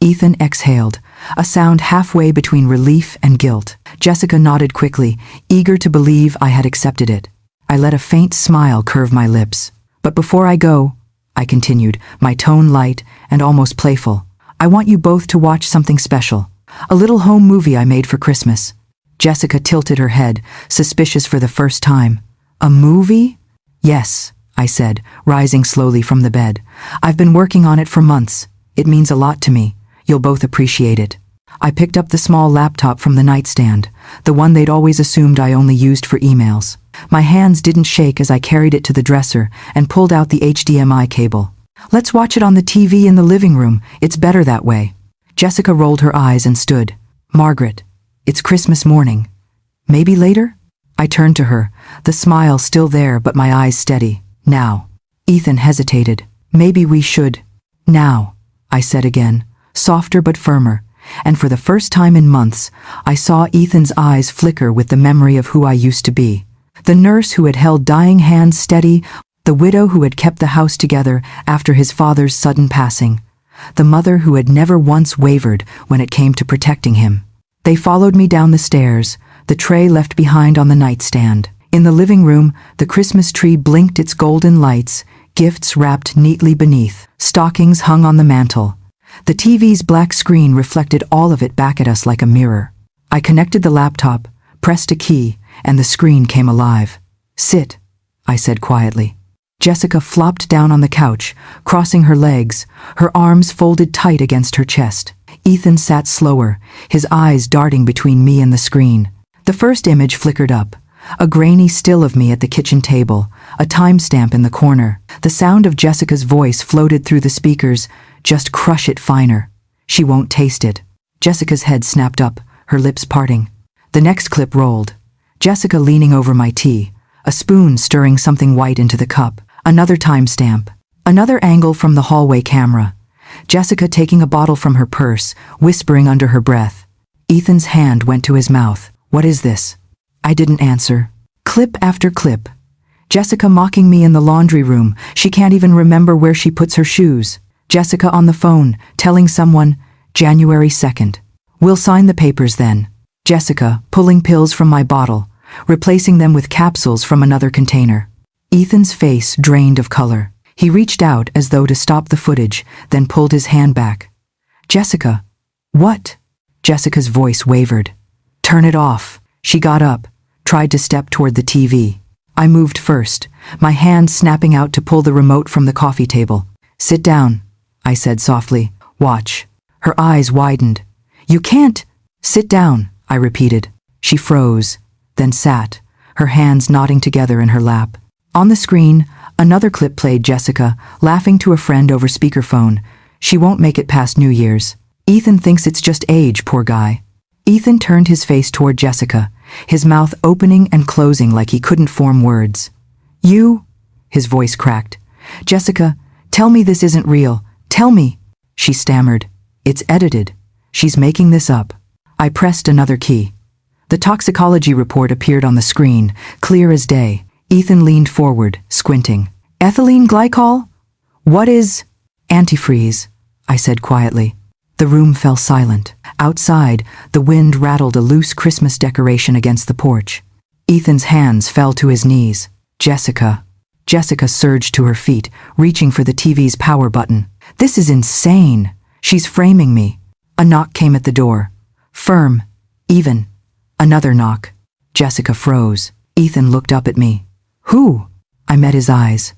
Ethan exhaled, a sound halfway between relief and guilt. Jessica nodded quickly, eager to believe I had accepted it. I let a faint smile curve my lips. "But before I go," I continued, my tone light and almost playful, "I want you both to watch something special. A little home movie I made for Christmas." Jessica tilted her head, suspicious for the first time. "A movie?" "Yes," I said, rising slowly from the bed. "I've been working on it for months. It means a lot to me. You'll both appreciate it." I picked up the small laptop from the nightstand, the one they'd always assumed I only used for emails. My hands didn't shake as I carried it to the dresser and pulled out the HDMI cable. "Let's watch it on the TV in the living room. It's better that way." Jessica rolled her eyes and stood. "Margaret, it's Christmas morning. Maybe later?" I turned to her, the smile still there but my eyes steady. "Now." Ethan hesitated. "Maybe we should." "Now," I said again, softer but firmer, and for the first time in months, I saw Ethan's eyes flicker with the memory of who I used to be. The nurse who had held dying hands steady, the widow who had kept the house together after his father's sudden passing, the mother who had never once wavered when it came to protecting him. They followed me down the stairs, the tray left behind on the nightstand. In the living room, the Christmas tree blinked its golden lights, gifts wrapped neatly beneath, stockings hung on the mantel. The TV's black screen reflected all of it back at us like a mirror. I connected the laptop, pressed a key, and the screen came alive. "Sit," I said quietly. Jessica flopped down on the couch, crossing her legs, her arms folded tight against her chest. Ethan sat slower, his eyes darting between me and the screen. The first image flickered up, a grainy still of me at the kitchen table, a timestamp in the corner. The sound of Jessica's voice floated through the speakers. "Just crush it finer. She won't taste it." Jessica's head snapped up, her lips parting. The next clip rolled. Jessica leaning over my tea, a spoon stirring something white into the cup. Another timestamp. Another angle from the hallway camera. Jessica taking a bottle from her purse, whispering under her breath. Ethan's hand went to his mouth. "What is this?" I didn't answer. Clip after clip. Jessica mocking me in the laundry room. She can't even remember where she puts her shoes. Jessica on the phone, telling someone, January 2nd. We'll sign the papers then. Jessica, pulling pills from my bottle, replacing them with capsules from another container. Ethan's face drained of color. He reached out as though to stop the footage, then pulled his hand back. Jessica. What? Jessica's voice wavered. Turn it off. She got up, tried to step toward the TV. I moved first, my hand snapping out to pull the remote from the coffee table. Sit down, I said softly. Watch. Her eyes widened. You can't. Sit down, I repeated. She froze, then sat, her hands knotting together in her lap. On the screen, another clip played. Jessica, laughing to a friend over speakerphone. She won't make it past New Year's. Ethan thinks it's just age, poor guy. Ethan turned his face toward Jessica, his mouth opening and closing like he couldn't form words. You? His voice cracked. Jessica, tell me this isn't real. Tell me. She stammered. It's edited. She's making this up. I pressed another key. The toxicology report appeared on the screen, clear as day. Ethan leaned forward, squinting. Ethylene glycol? What is? Antifreeze, I said quietly. The room fell silent. Outside, the wind rattled a loose Christmas decoration against the porch. Ethan's hands fell to his knees. Jessica. Jessica surged to her feet, reaching for the TV's power button. This is insane. She's framing me. A knock came at the door. Firm. Even. Another knock. Jessica froze. Ethan looked up at me. Who? I met his eyes.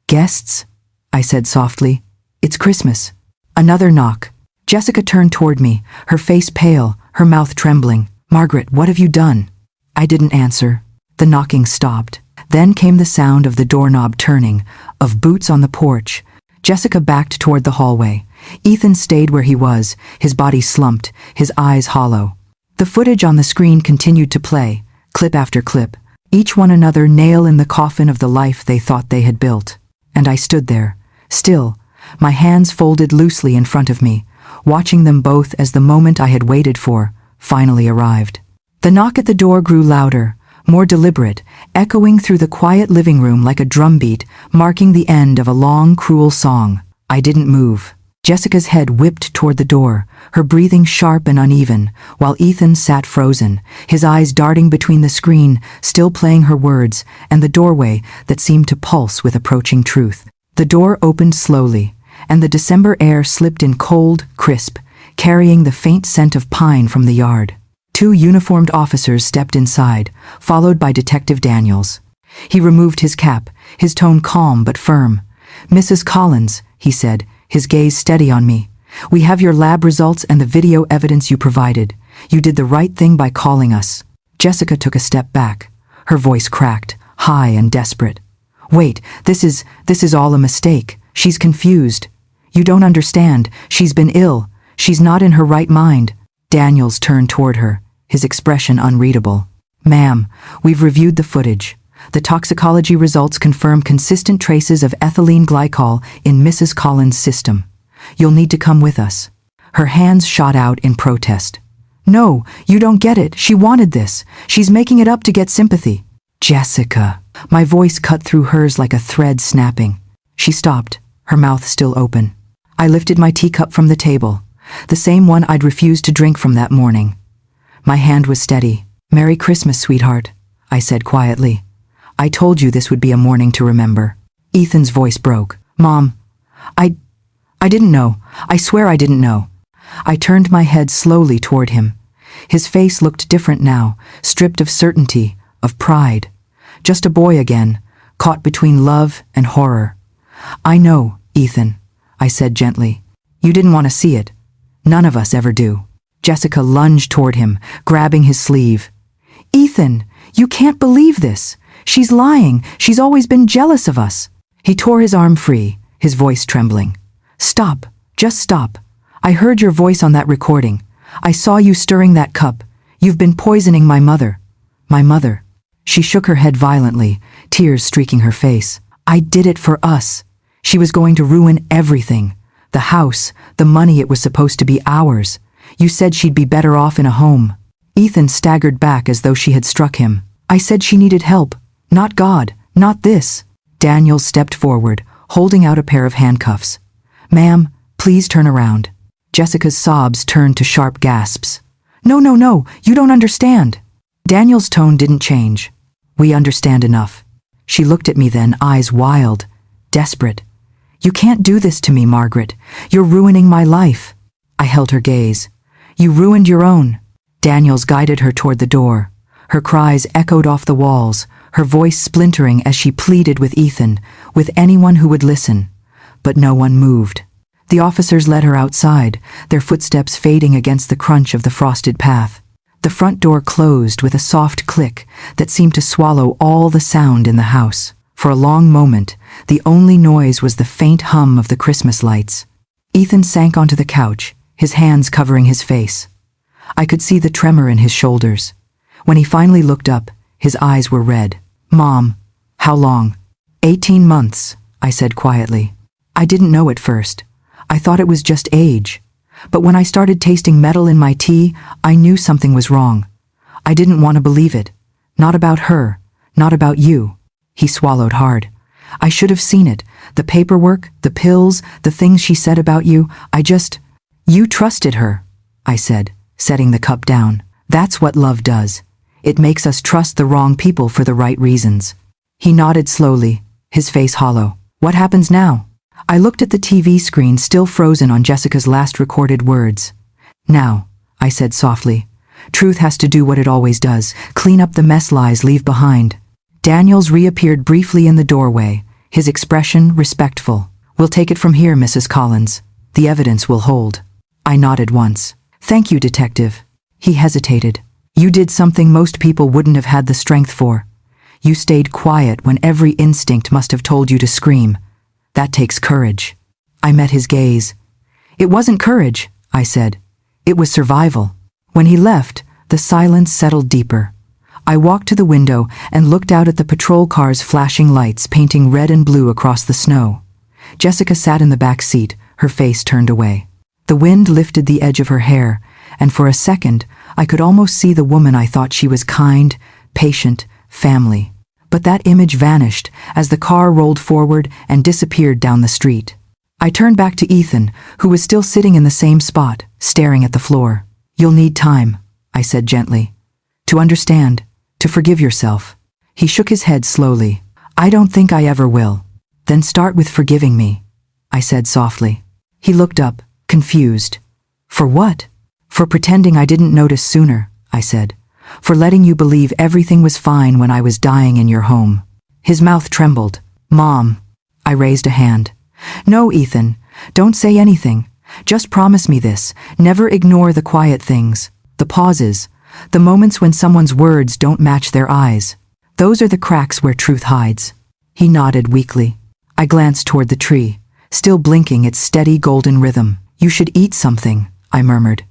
Guests? I said softly. It's Christmas. Another knock. Jessica turned toward me, her face pale, her mouth trembling. Margaret, what have you done? I didn't answer. The knocking stopped. Then came the sound of the doorknob turning, of boots on the porch. Jessica backed toward the hallway. Ethan stayed where he was, his body slumped, his eyes hollow. The footage on the screen continued to play, clip after clip, each one another nail in the coffin of the life they thought they had built. And I stood there, still, my hands folded loosely in front of me, watching them both as the moment I had waited for finally arrived. The knock at the door grew louder, more deliberate, echoing through the quiet living room like a drumbeat, marking the end of a long, cruel song. I didn't move. Jessica's head whipped toward the door, her breathing sharp and uneven, while Ethan sat frozen, his eyes darting between the screen, still playing her words, and the doorway that seemed to pulse with approaching truth. The door opened slowly, and the December air slipped in cold, crisp, carrying the faint scent of pine from the yard. 2 uniformed officers stepped inside, followed by Detective Daniels. He removed his cap, his tone calm but firm. Mrs. Collins, he said, his gaze steady on me. We have your lab results and the video evidence you provided. You did the right thing by calling us. Jessica took a step back. Her voice cracked, high and desperate. Wait, this is all a mistake. She's confused. You don't understand. She's been ill. She's not in her right mind. Daniels turned toward her, his expression unreadable. Ma'am, we've reviewed the footage. The toxicology results confirm consistent traces of ethylene glycol in Mrs. Collins' system. You'll need to come with us. Her hands shot out in protest. No, you don't get it. She wanted this. She's making it up to get sympathy. Jessica. My voice cut through hers like a thread snapping. She stopped, her mouth still open. I lifted my teacup from the table, the same one I'd refused to drink from that morning. My hand was steady. Merry Christmas, sweetheart, I said quietly. I told you this would be a morning to remember. Ethan's voice broke. Mom, I didn't know. I swear I didn't know. I turned my head slowly toward him. His face looked different now, stripped of certainty, of pride. Just a boy again, caught between love and horror. I know, Ethan, I said gently. You didn't want to see it. None of us ever do. Jessica lunged toward him, grabbing his sleeve. Ethan, you can't believe this. She's lying. She's always been jealous of us. He tore his arm free, his voice trembling. Stop. Just stop. I heard your voice on that recording. I saw you stirring that cup. You've been poisoning my mother. My mother. She shook her head violently, tears streaking her face. I did it for us. She was going to ruin everything. The house, the money, it was supposed to be ours. You said she'd be better off in a home. Ethan staggered back as though she had struck him. I said she needed help. Not God. Not this. Daniel stepped forward, holding out a pair of handcuffs. Ma'am, please turn around. Jessica's sobs turned to sharp gasps. No, no, no, you don't understand. Daniel's tone didn't change. We understand enough. She looked at me then, eyes wild, desperate. You can't do this to me, Margaret. You're ruining my life. I held her gaze. You ruined your own. Daniels guided her toward the door. Her cries echoed off the walls, her voice splintering as she pleaded with Ethan, with anyone who would listen. But no one moved. The officers led her outside, their footsteps fading against the crunch of the frosted path. The front door closed with a soft click that seemed to swallow all the sound in the house. For a long moment, the only noise was the faint hum of the Christmas lights. Ethan sank onto the couch, his hands covering his face. I could see the tremor in his shoulders. When he finally looked up, his eyes were red. Mom, how long? 18 months, I said quietly. I didn't know at first. I thought it was just age. But when I started tasting metal in my tea, I knew something was wrong. I didn't want to believe it. Not about her. Not about you. He swallowed hard. I should have seen it. The paperwork, the pills, the things she said about you. You trusted her, I said, setting the cup down. That's what love does. It makes us trust the wrong people for the right reasons. He nodded slowly, his face hollow. What happens now? I looked at the TV screen still frozen on Jessica's last recorded words. Now, I said softly, truth has to do what it always does, clean up the mess lies leave behind. Daniels reappeared briefly in the doorway, his expression respectful. We'll take it from here, Mrs. Collins. The evidence will hold. I nodded once. Thank you, Detective. He hesitated. You did something most people wouldn't have had the strength for. You stayed quiet when every instinct must have told you to scream. That takes courage. I met his gaze. It wasn't courage, I said. It was survival. When he left, the silence settled deeper. I walked to the window and looked out at the patrol cars' flashing lights painting red and blue across the snow. Jessica sat in the back seat, her face turned away. The wind lifted the edge of her hair, and for a second, I could almost see the woman I thought she was: kind, patient, family. But that image vanished as the car rolled forward and disappeared down the street. I turned back to Ethan, who was still sitting in the same spot, staring at the floor. You'll need time, I said gently. To understand, to forgive yourself. He shook his head slowly. I don't think I ever will. Then start with forgiving me, I said softly. He looked up, confused. For what? For pretending I didn't notice sooner, I said. For letting you believe everything was fine when I was dying in your home. His mouth trembled. Mom. I raised a hand. No, Ethan, don't say anything. Just promise me this. Never ignore the quiet things, the pauses, the moments when someone's words don't match their eyes. Those are the cracks where truth hides. He nodded weakly. I glanced toward the tree, still blinking its steady golden rhythm. You should eat something, I murmured.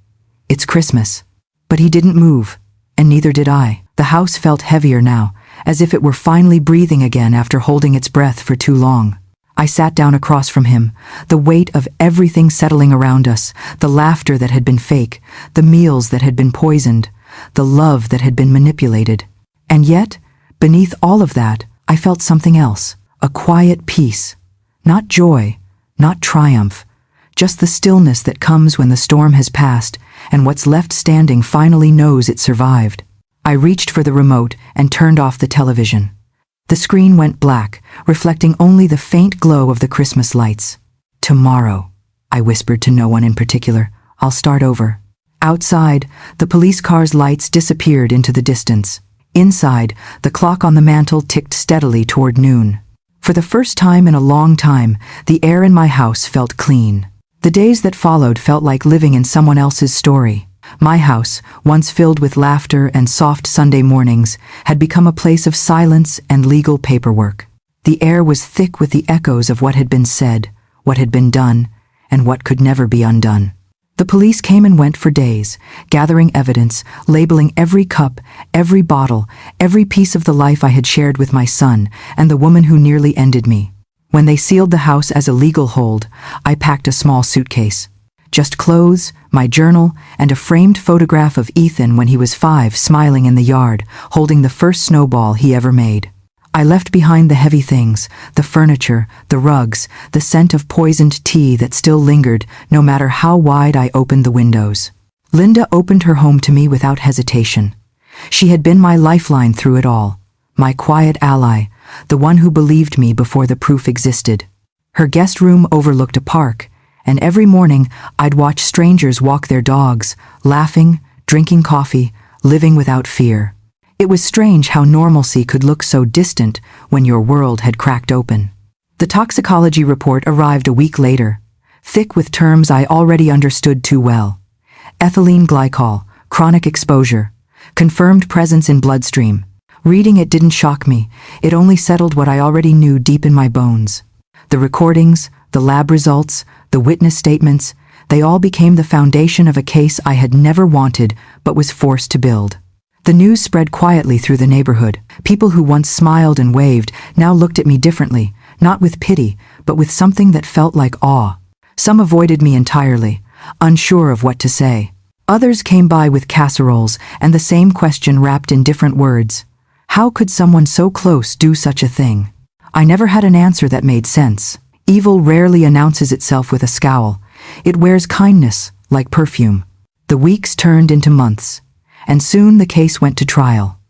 It's Christmas. But he didn't move. And neither did I. The house felt heavier now, as if it were finally breathing again after holding its breath for too long. I sat down across from him, the weight of everything settling around us, the laughter that had been fake, the meals that had been poisoned, the love that had been manipulated. And yet, beneath all of that, I felt something else, a quiet peace. Not joy, not triumph, just the stillness that comes when the storm has passed and what's left standing finally knows it survived. I reached for the remote and turned off the television. The screen went black, reflecting only the faint glow of the Christmas lights. Tomorrow, I whispered to no one in particular, I'll start over. Outside, the police car's lights disappeared into the distance. Inside, the clock on the mantel ticked steadily toward noon. For the first time in a long time, the air in my house felt clean. The days that followed felt like living in someone else's story. My house, once filled with laughter and soft Sunday mornings, had become a place of silence and legal paperwork. The air was thick with the echoes of what had been said, what had been done, and what could never be undone. The police came and went for days, gathering evidence, labeling every cup, every bottle, every piece of the life I had shared with my son and the woman who nearly ended me. When they sealed the house as a legal hold, I packed a small suitcase. Just clothes, my journal, and a framed photograph of Ethan when he was 5 smiling in the yard, holding the first snowball he ever made. I left behind the heavy things, the furniture, the rugs, the scent of poisoned tea that still lingered no matter how wide I opened the windows. Linda opened her home to me without hesitation. She had been my lifeline through it all, my quiet ally, the one who believed me before the proof existed. Her guest room overlooked a park, and every morning I'd watch strangers walk their dogs, laughing, drinking coffee, living without fear. It was strange how normalcy could look so distant when your world had cracked open. The toxicology report arrived a week later, thick with terms I already understood too well. Ethylene glycol, chronic exposure, confirmed presence in bloodstream. Reading it didn't shock me, it only settled what I already knew deep in my bones. The recordings, the lab results, the witness statements, they all became the foundation of a case I had never wanted but was forced to build. The news spread quietly through the neighborhood. People who once smiled and waved now looked at me differently, not with pity, but with something that felt like awe. Some avoided me entirely, unsure of what to say. Others came by with casseroles and the same question wrapped in different words. How could someone so close do such a thing? I never had an answer that made sense. Evil rarely announces itself with a scowl. It wears kindness, like perfume. The weeks turned into months, and soon the case went to trial.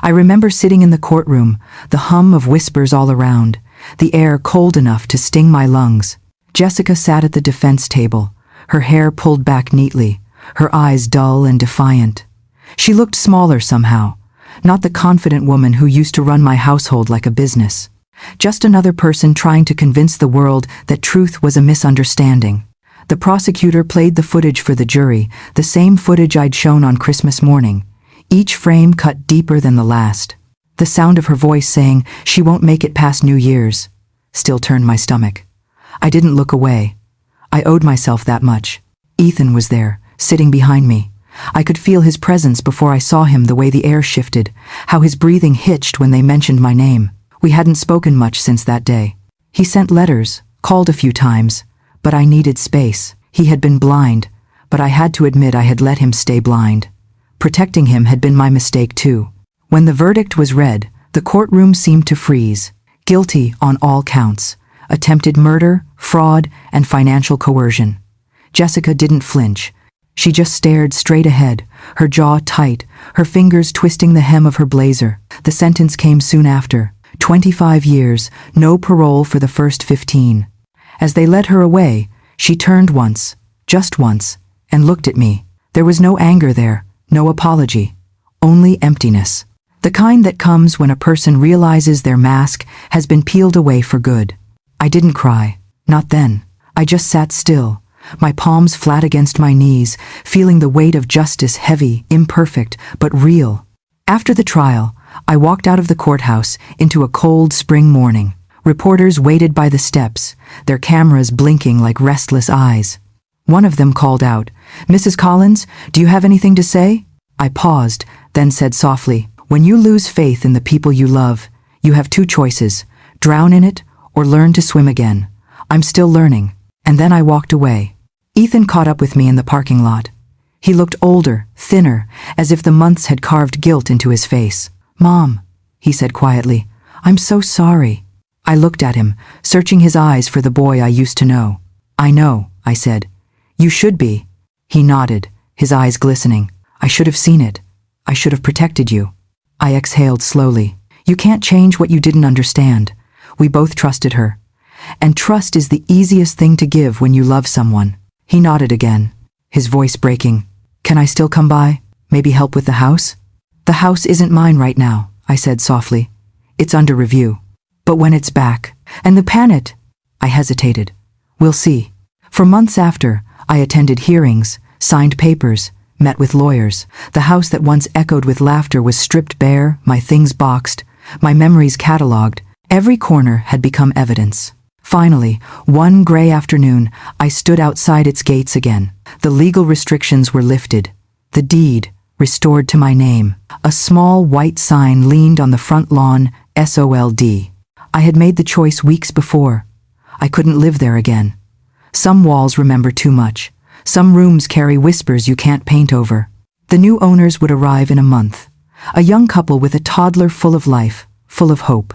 I remember sitting in the courtroom, the hum of whispers all around, the air cold enough to sting my lungs. Jessica sat at the defense table, her hair pulled back neatly, her eyes dull and defiant. She looked smaller somehow, not the confident woman who used to run my household like a business. Just another person trying to convince the world that truth was a misunderstanding. The prosecutor played the footage for the jury, the same footage I'd shown on Christmas morning, each frame cut deeper than the last. The sound of her voice saying, "She won't make it past New Year's," still turned my stomach. I didn't look away. I owed myself that much. Ethan was there, sitting behind me. I could feel his presence before I saw him, the way the air shifted, how his breathing hitched when they mentioned my name. We hadn't spoken much since that day. He sent letters, called a few times, but I needed space. He had been blind, but I had to admit I had let him stay blind. Protecting him had been my mistake too. When the verdict was read, the courtroom seemed to freeze. Guilty on all counts. Attempted murder, fraud, and financial coercion. Jessica didn't flinch. She just stared straight ahead, her jaw tight, her fingers twisting the hem of her blazer. The sentence came soon after. 25 years, no parole for the first 15. As they led her away, she turned once, just once, and looked at me. There was no anger there, no apology, only emptiness. The kind that comes when a person realizes their mask has been peeled away for good. I didn't cry, not then. I just sat still, my palms flat against my knees, feeling the weight of justice heavy, imperfect, but real. After the trial, I walked out of the courthouse into a cold spring morning. Reporters waited by the steps, their cameras blinking like restless eyes. One of them called out, "Mrs. Collins, do you have anything to say?" I paused, then said softly, "When you lose faith in the people you love, you have two choices, drown in it or learn to swim again. I'm still learning." And then I walked away. Ethan caught up with me in the parking lot. He looked older, thinner, as if the months had carved guilt into his face. "Mom," he said quietly, "I'm so sorry." I looked at him, searching his eyes for the boy I used to know. "I know," I said. "You should be." He nodded, his eyes glistening. "I should have seen it. I should have protected you." I exhaled slowly. You can't change what you didn't understand. We both trusted her. And trust is the easiest thing to give when you love someone. He nodded again, his voice breaking. "Can I still come by? Maybe help with the house?" "The house isn't mine right now," I said softly. "It's under review. But when it's back, and the panic," I hesitated. "We'll see." For months after, I attended hearings, signed papers, met with lawyers. The house that once echoed with laughter was stripped bare, my things boxed, my memories catalogued. Every corner had become evidence. Finally, one gray afternoon, I stood outside its gates again. The legal restrictions were lifted. The deed restored to my name. A small white sign leaned on the front lawn, SOLD. I had made the choice weeks before. I couldn't live there again. Some walls remember too much. Some rooms carry whispers you can't paint over. The new owners would arrive in a month. A young couple with a toddler full of life, full of hope.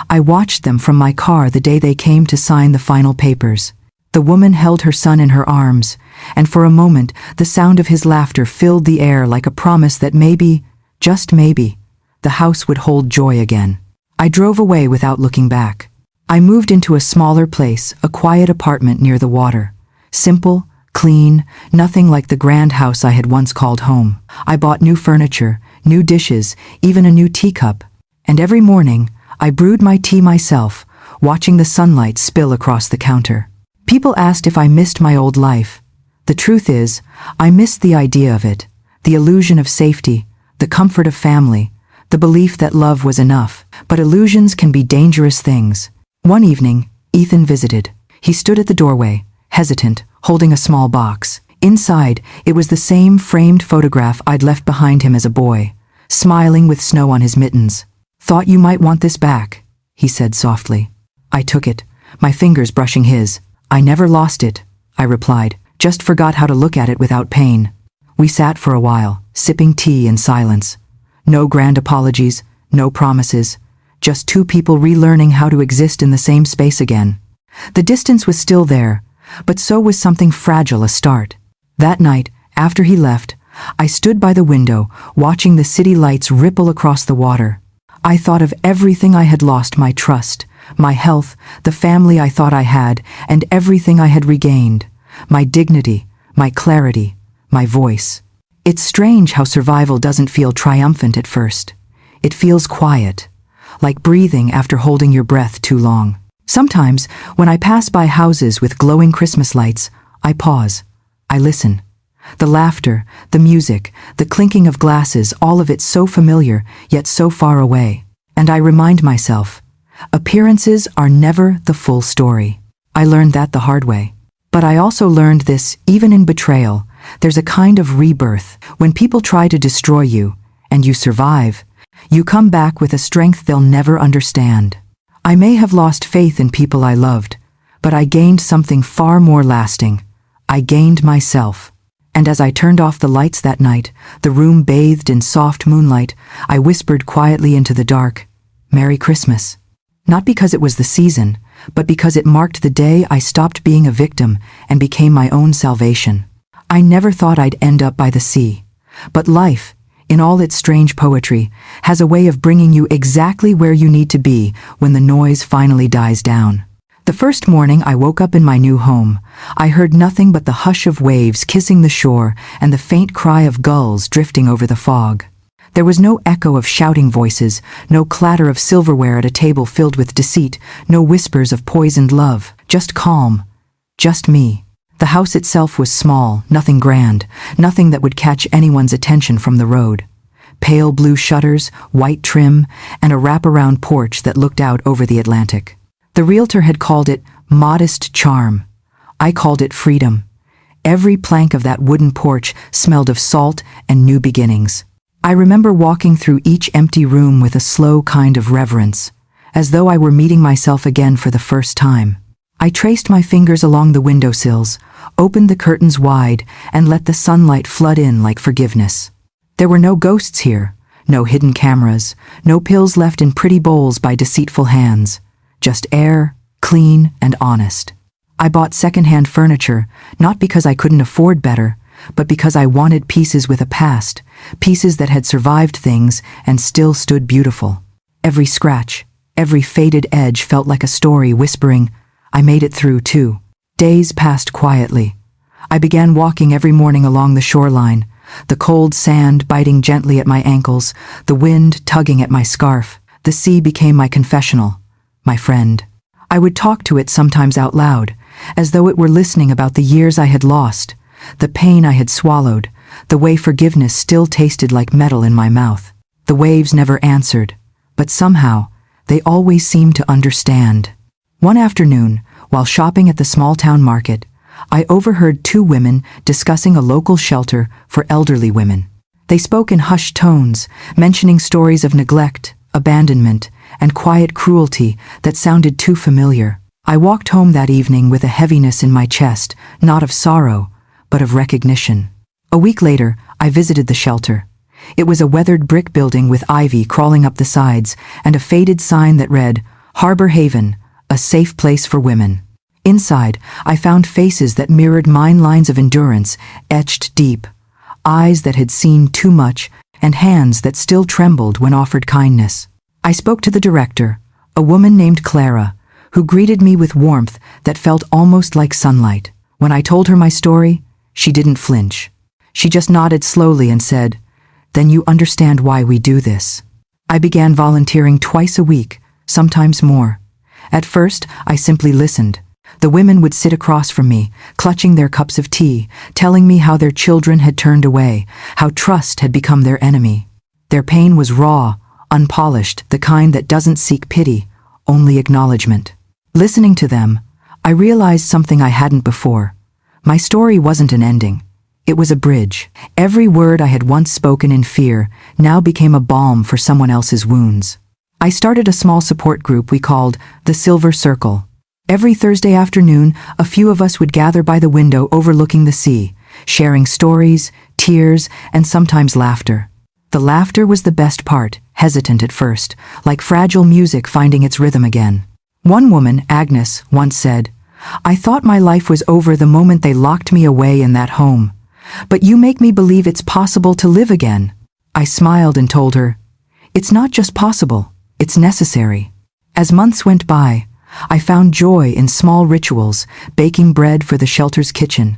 I watched them from my car the day they came to sign the final papers. The woman held her son in her arms, and for a moment the sound of his laughter filled the air like a promise that maybe, just maybe, the house would hold joy again. I drove away without looking back. I moved into a smaller place, a quiet apartment near the water. Simple, clean, nothing like the grand house I had once called home. I bought new furniture, new dishes, even a new teacup. And every morning, I brewed my tea myself, watching the sunlight spill across the counter. People asked if I missed my old life. The truth is, I missed the idea of it, the illusion of safety, the comfort of family, the belief that love was enough. But illusions can be dangerous things. One evening, Ethan visited. He stood at the doorway, hesitant, holding a small box. Inside, it was the same framed photograph I'd left behind him as a boy, smiling with snow on his mittens. "Thought you might want this back," he said softly. I took it, my fingers brushing his. "I never lost it," I replied, "just forgot how to look at it without pain." We sat for a while, sipping tea in silence. No grand apologies, no promises, just two people relearning how to exist in the same space again. The distance was still there, but so was something fragile astart. That night, after he left, I stood by the window, watching the city lights ripple across the water. I thought of everything I had lost: my trust, my health, the family I thought I had, and everything I had regained: my dignity, my clarity, my voice. It's strange how survival doesn't feel triumphant at first. It feels quiet, like breathing after holding your breath too long. Sometimes, when I pass by houses with glowing Christmas lights, I pause. I listen. The laughter, the music, the clinking of glasses, all of it so familiar, yet so far away. And I remind myself, appearances are never the full story. I learned that the hard way. But I also learned this, even in betrayal, there's a kind of rebirth. When people try to destroy you, and you survive, you come back with a strength they'll never understand. I may have lost faith in people I loved, but I gained something far more lasting. I gained myself. And as I turned off the lights that night, the room bathed in soft moonlight, I whispered quietly into the dark, "Merry Christmas." Not because it was the season, but because it marked the day I stopped being a victim and became my own salvation. I never thought I'd end up by the sea. But life, in all its strange poetry, has a way of bringing you exactly where you need to be when the noise finally dies down. The first morning I woke up in my new home, I heard nothing but the hush of waves kissing the shore and the faint cry of gulls drifting over the fog. There was no echo of shouting voices, no clatter of silverware at a table filled with deceit, no whispers of poisoned love, just calm, just me. The house itself was small, nothing grand, nothing that would catch anyone's attention from the road. Pale blue shutters, white trim, and a wraparound porch that looked out over the Atlantic. The realtor had called it modest charm. I called it freedom. Every plank of that wooden porch smelled of salt and new beginnings. I remember walking through each empty room with a slow kind of reverence, as though I were meeting myself again for the first time. I traced my fingers along the windowsills, opened the curtains wide, and let the sunlight flood in like forgiveness. There were no ghosts here, no hidden cameras, no pills left in pretty bowls by deceitful hands. Just air, clean and honest. I bought secondhand furniture, not because I couldn't afford better, but because I wanted pieces with a past, pieces that had survived things and still stood beautiful. Every scratch, every faded edge felt like a story whispering, I made it through too. Days passed quietly. I began walking every morning along the shoreline, the cold sand biting gently at my ankles, the wind tugging at my scarf. The sea became my confessional, my friend. I would talk to it sometimes out loud, as though it were listening about the years I had lost, the pain I had swallowed, the way forgiveness still tasted like metal in my mouth. The waves never answered, but somehow, they always seemed to understand. One afternoon, while shopping at the small-town market, I overheard two women discussing a local shelter for elderly women. They spoke in hushed tones, mentioning stories of neglect, abandonment, and quiet cruelty that sounded too familiar. I walked home that evening with a heaviness in my chest, not of sorrow, but of recognition. A week later, I visited the shelter. It was a weathered brick building with ivy crawling up the sides and a faded sign that read, Harbor Haven, a safe place for women. Inside, I found faces that mirrored mine, lines of endurance etched deep, eyes that had seen too much, and hands that still trembled when offered kindness. I spoke to the director, a woman named Clara, who greeted me with warmth that felt almost like sunlight. When I told her my story, she didn't flinch. She just nodded slowly and said, "Then you understand why we do this." I began volunteering twice a week, sometimes more. At first, I simply listened. The women would sit across from me, clutching their cups of tea, telling me how their children had turned away, how trust had become their enemy. Their pain was raw, unpolished, the kind that doesn't seek pity, only acknowledgement. Listening to them, I realized something I hadn't before. My story wasn't an ending. It was a bridge. Every word I had once spoken in fear now became a balm for someone else's wounds. I started a small support group we called the Silver Circle. Every Thursday afternoon, a few of us would gather by the window overlooking the sea, sharing stories, tears, and sometimes laughter. The laughter was the best part, hesitant at first, like fragile music finding its rhythm again. One woman, Agnes, once said, "I thought my life was over the moment they locked me away in that home. But you make me believe it's possible to live again." I smiled and told her, "It's not just possible, it's necessary." As months went by, I found joy in small rituals, baking bread for the shelter's kitchen,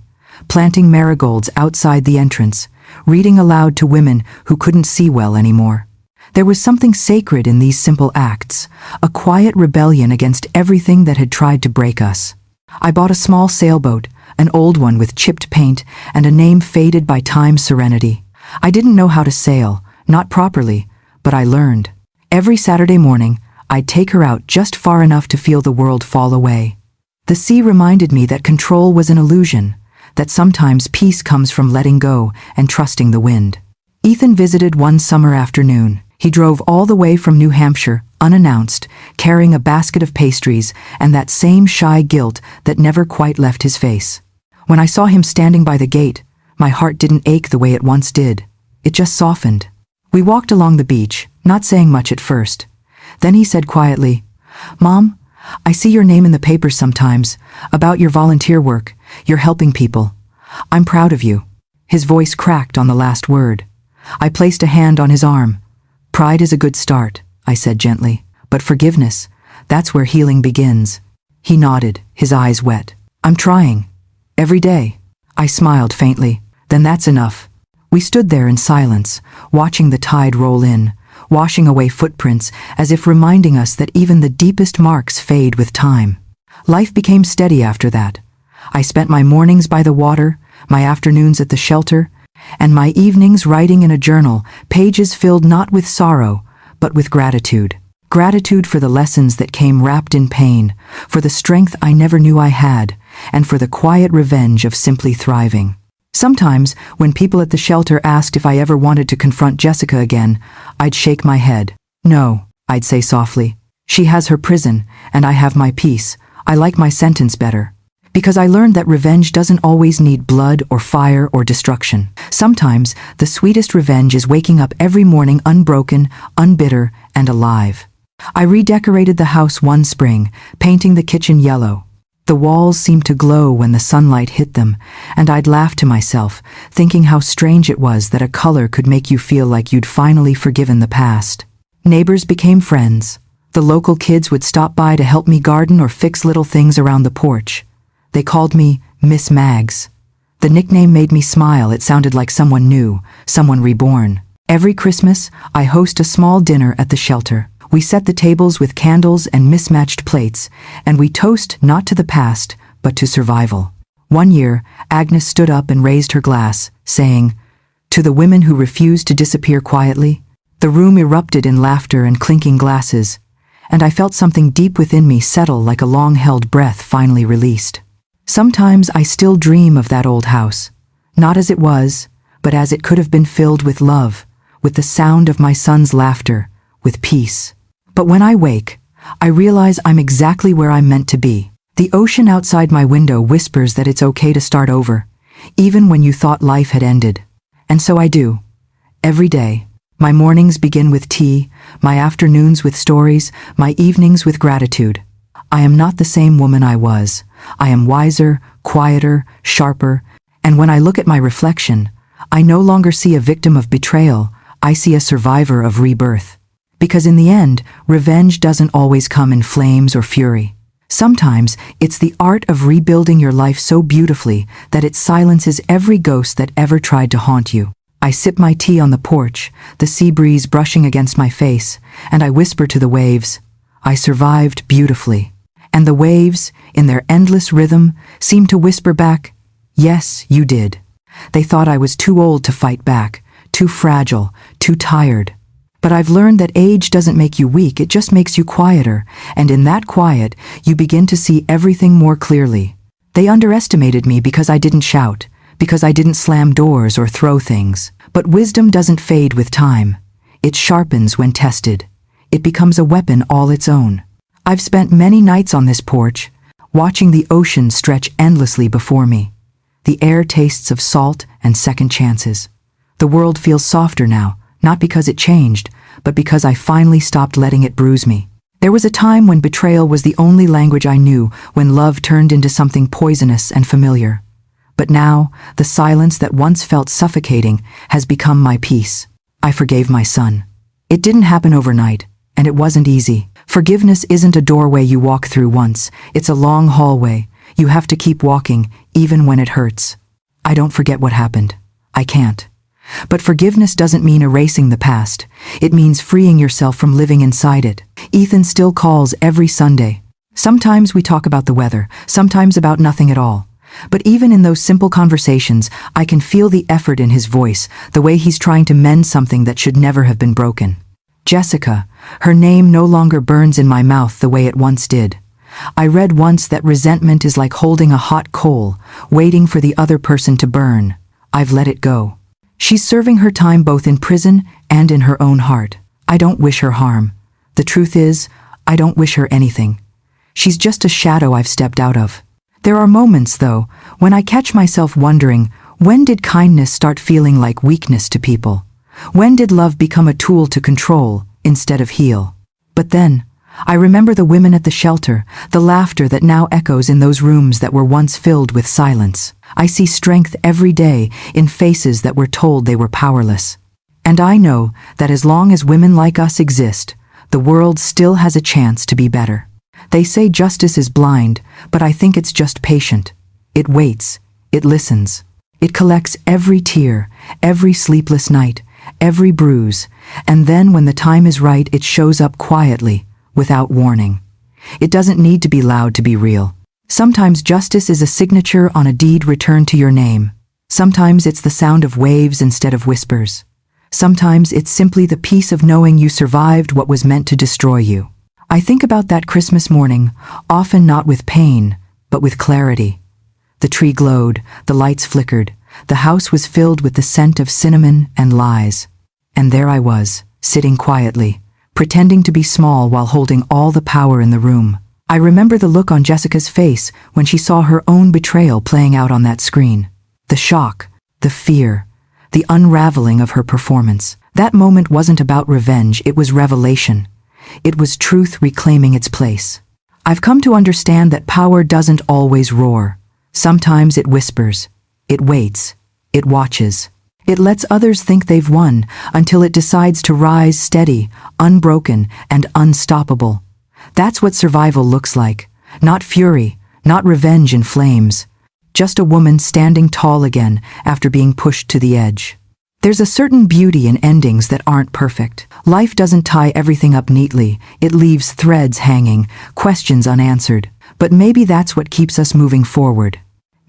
planting marigolds outside the entrance, reading aloud to women who couldn't see well anymore. There was something sacred in these simple acts, a quiet rebellion against everything that had tried to break us. I bought a small sailboat, an old one with chipped paint and a name faded by time's serenity. I didn't know how to sail, not properly, but I learned. Every Saturday morning, I'd take her out just far enough to feel the world fall away. The sea reminded me that control was an illusion, that sometimes peace comes from letting go and trusting the wind. Ethan visited one summer afternoon. He drove all the way from New Hampshire, unannounced, carrying a basket of pastries and that same shy guilt that never quite left his face. When I saw him standing by the gate, my heart didn't ache the way it once did. It just softened. We walked along the beach, not saying much at first. Then he said quietly, "Mom, I see your name in the papers sometimes, about your volunteer work, you're helping people. I'm proud of you." His voice cracked on the last word. I placed a hand on his arm. "Pride is a good start," I said gently, "but forgiveness, that's where healing begins." He nodded, his eyes wet. "I'm trying. Every day." I smiled faintly. "Then that's enough." We stood there in silence, watching the tide roll in, washing away footprints as if reminding us that even the deepest marks fade with time. Life became steady after that. I spent my mornings by the water, my afternoons at the shelter, and my evenings writing in a journal, pages filled not with sorrow, but with gratitude. Gratitude for the lessons that came wrapped in pain, for the strength I never knew I had, and for the quiet revenge of simply thriving. Sometimes, when people at the shelter asked if I ever wanted to confront Jessica again, I'd shake my head. "No," I'd say softly. "She has her prison, and I have my peace. I like my sentence better." Because I learned that revenge doesn't always need blood or fire or destruction. Sometimes, the sweetest revenge is waking up every morning unbroken, unbitter, and alive. I redecorated the house one spring, painting the kitchen yellow. The walls seemed to glow when the sunlight hit them, and I'd laugh to myself, thinking how strange it was that a color could make you feel like you'd finally forgiven the past. Neighbors became friends. The local kids would stop by to help me garden or fix little things around the porch. They called me Miss Mags. The nickname made me smile. It sounded like someone new, someone reborn. Every Christmas, I host a small dinner at the shelter. We set the tables with candles and mismatched plates, and we toast not to the past, but to survival. One year, Agnes stood up and raised her glass, saying, "To the women who refuse to disappear quietly." The room erupted in laughter and clinking glasses, and I felt something deep within me settle like a long-held breath finally released. Sometimes I still dream of that old house, not as it was, but as it could have been, filled with love, with the sound of my son's laughter, with peace. But when I wake, I realize I'm exactly where I'm meant to be. The ocean outside my window whispers that it's okay to start over, even when you thought life had ended. And so I do, every day. My mornings begin with tea, my afternoons with stories, my evenings with gratitude. I am not the same woman I was. I am wiser, quieter, sharper, and when I look at my reflection, I no longer see a victim of betrayal, I see a survivor of rebirth. Because in the end, revenge doesn't always come in flames or fury. Sometimes it's the art of rebuilding your life so beautifully that it silences every ghost that ever tried to haunt you. I sip my tea on the porch, the sea breeze brushing against my face, and I whisper to the waves, I survived beautifully. And the waves, in their endless rhythm, seem to whisper back, yes, you did. They thought I was too old to fight back, too fragile, too tired. But I've learned that age doesn't make you weak, it just makes you quieter, and in that quiet, you begin to see everything more clearly. They underestimated me because I didn't shout, because I didn't slam doors or throw things. But wisdom doesn't fade with time. It sharpens when tested. It becomes a weapon all its own. I've spent many nights on this porch, watching the ocean stretch endlessly before me. The air tastes of salt and second chances. The world feels softer now, not because it changed, but because I finally stopped letting it bruise me. There was a time when betrayal was the only language I knew, when love turned into something poisonous and familiar. But now, the silence that once felt suffocating has become my peace. I forgave my son. It didn't happen overnight, and it wasn't easy. Forgiveness isn't a doorway you walk through once, it's a long hallway. You have to keep walking, even when it hurts. I don't forget what happened. I can't. But forgiveness doesn't mean erasing the past. It means freeing yourself from living inside it. Ethan still calls every Sunday. Sometimes we talk about the weather, sometimes about nothing at all. But even in those simple conversations, I can feel the effort in his voice, the way he's trying to mend something that should never have been broken. Jessica, her name no longer burns in my mouth the way it once did. I read once that resentment is like holding a hot coal, waiting for the other person to burn. I've let it go. She's serving her time both in prison and in her own heart. I don't wish her harm. The truth is, I don't wish her anything. She's just a shadow I've stepped out of. There are moments, though, when I catch myself wondering, when did kindness start feeling like weakness to people? When did love become a tool to control instead of heal? But then, I remember the women at the shelter, the laughter that now echoes in those rooms that were once filled with silence. I see strength every day in faces that were told they were powerless. And I know that as long as women like us exist, the world still has a chance to be better. They say justice is blind, but I think it's just patient. It waits, it listens. It collects every tear, every sleepless night, every bruise, and then when the time is right, it shows up quietly, without warning. It doesn't need to be loud to be real. Sometimes justice is a signature on a deed returned to your name. Sometimes it's the sound of waves instead of whispers. Sometimes it's simply the peace of knowing you survived what was meant to destroy you. I think about that Christmas morning, often not with pain, but with clarity. The tree glowed, the lights flickered, the house was filled with the scent of cinnamon and lies. And there I was, sitting quietly, pretending to be small while holding all the power in the room. I remember the look on Jessica's face when she saw her own betrayal playing out on that screen. The shock, the fear, the unraveling of her performance. That moment wasn't about revenge, it was revelation. It was truth reclaiming its place. I've come to understand that power doesn't always roar. Sometimes it whispers. It waits. It watches. It lets others think they've won until it decides to rise steady, unbroken, and unstoppable. That's what survival looks like. Not fury, not revenge in flames. Just a woman standing tall again after being pushed to the edge. There's a certain beauty in endings that aren't perfect. Life doesn't tie everything up neatly. It leaves threads hanging, questions unanswered. But maybe that's what keeps us moving forward.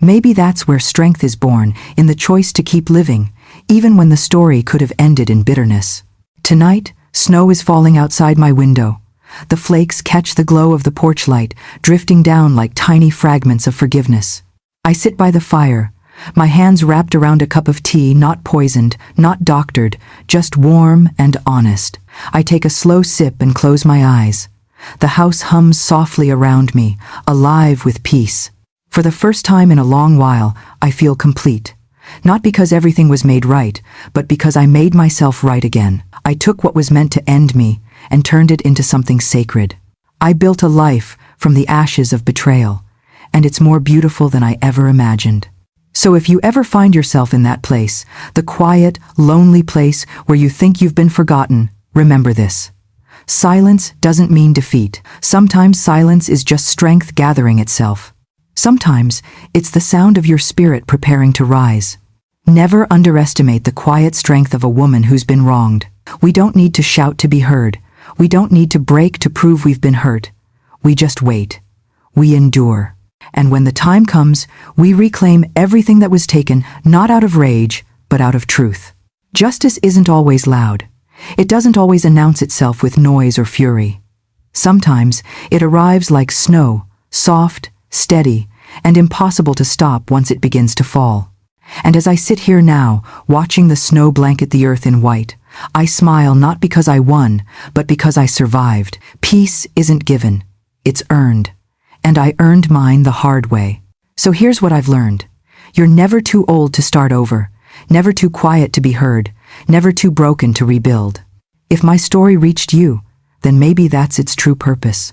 Maybe that's where strength is born, in the choice to keep living, even when the story could have ended in bitterness. Tonight, snow is falling outside my window. The flakes catch the glow of the porch light, drifting down like tiny fragments of forgiveness. I sit by the fire, my hands wrapped around a cup of tea, not poisoned, not doctored, just warm and honest. I take a slow sip and close my eyes. The house hums softly around me, alive with peace. For the first time in a long while, I feel complete. Not because everything was made right, but because I made myself right again. I took what was meant to end me and turned it into something sacred. I built a life from the ashes of betrayal, and it's more beautiful than I ever imagined. So if you ever find yourself in that place, the quiet, lonely place where you think you've been forgotten, remember this. Silence doesn't mean defeat. Sometimes silence is just strength gathering itself. Sometimes it's the sound of your spirit preparing to rise. Never underestimate the quiet strength of a woman who's been wronged. We don't need to shout to be heard. We don't need to break to prove we've been hurt. We just wait. We endure. And when the time comes, we reclaim everything that was taken, not out of rage, but out of truth. Justice isn't always loud. It doesn't always announce itself with noise or fury. Sometimes it arrives like snow, soft, steady, and impossible to stop once it begins to fall. And as I sit here now, watching the snow blanket the earth in white, I smile not because I won, but because I survived. Peace isn't given, it's earned. And I earned mine the hard way. So here's what I've learned. You're never too old to start over, never too quiet to be heard, never too broken to rebuild. If my story reached you, then maybe that's its true purpose.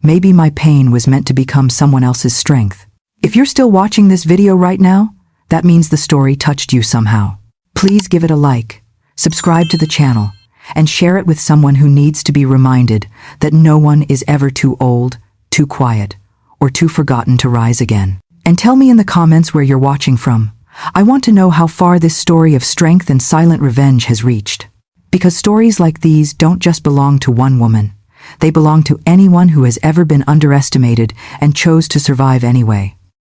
Maybe my pain was meant to become someone else's strength. If you're still watching this video right now, that means the story touched you somehow. Please give it a like, subscribe to the channel, and share it with someone who needs to be reminded that no one is ever too old, too quiet, or too forgotten to rise again. And tell me in the comments where you're watching from. I want to know how far this story of strength and silent revenge has reached. Because stories like these don't just belong to one woman. They belong to anyone who has ever been underestimated and chose to survive anyway.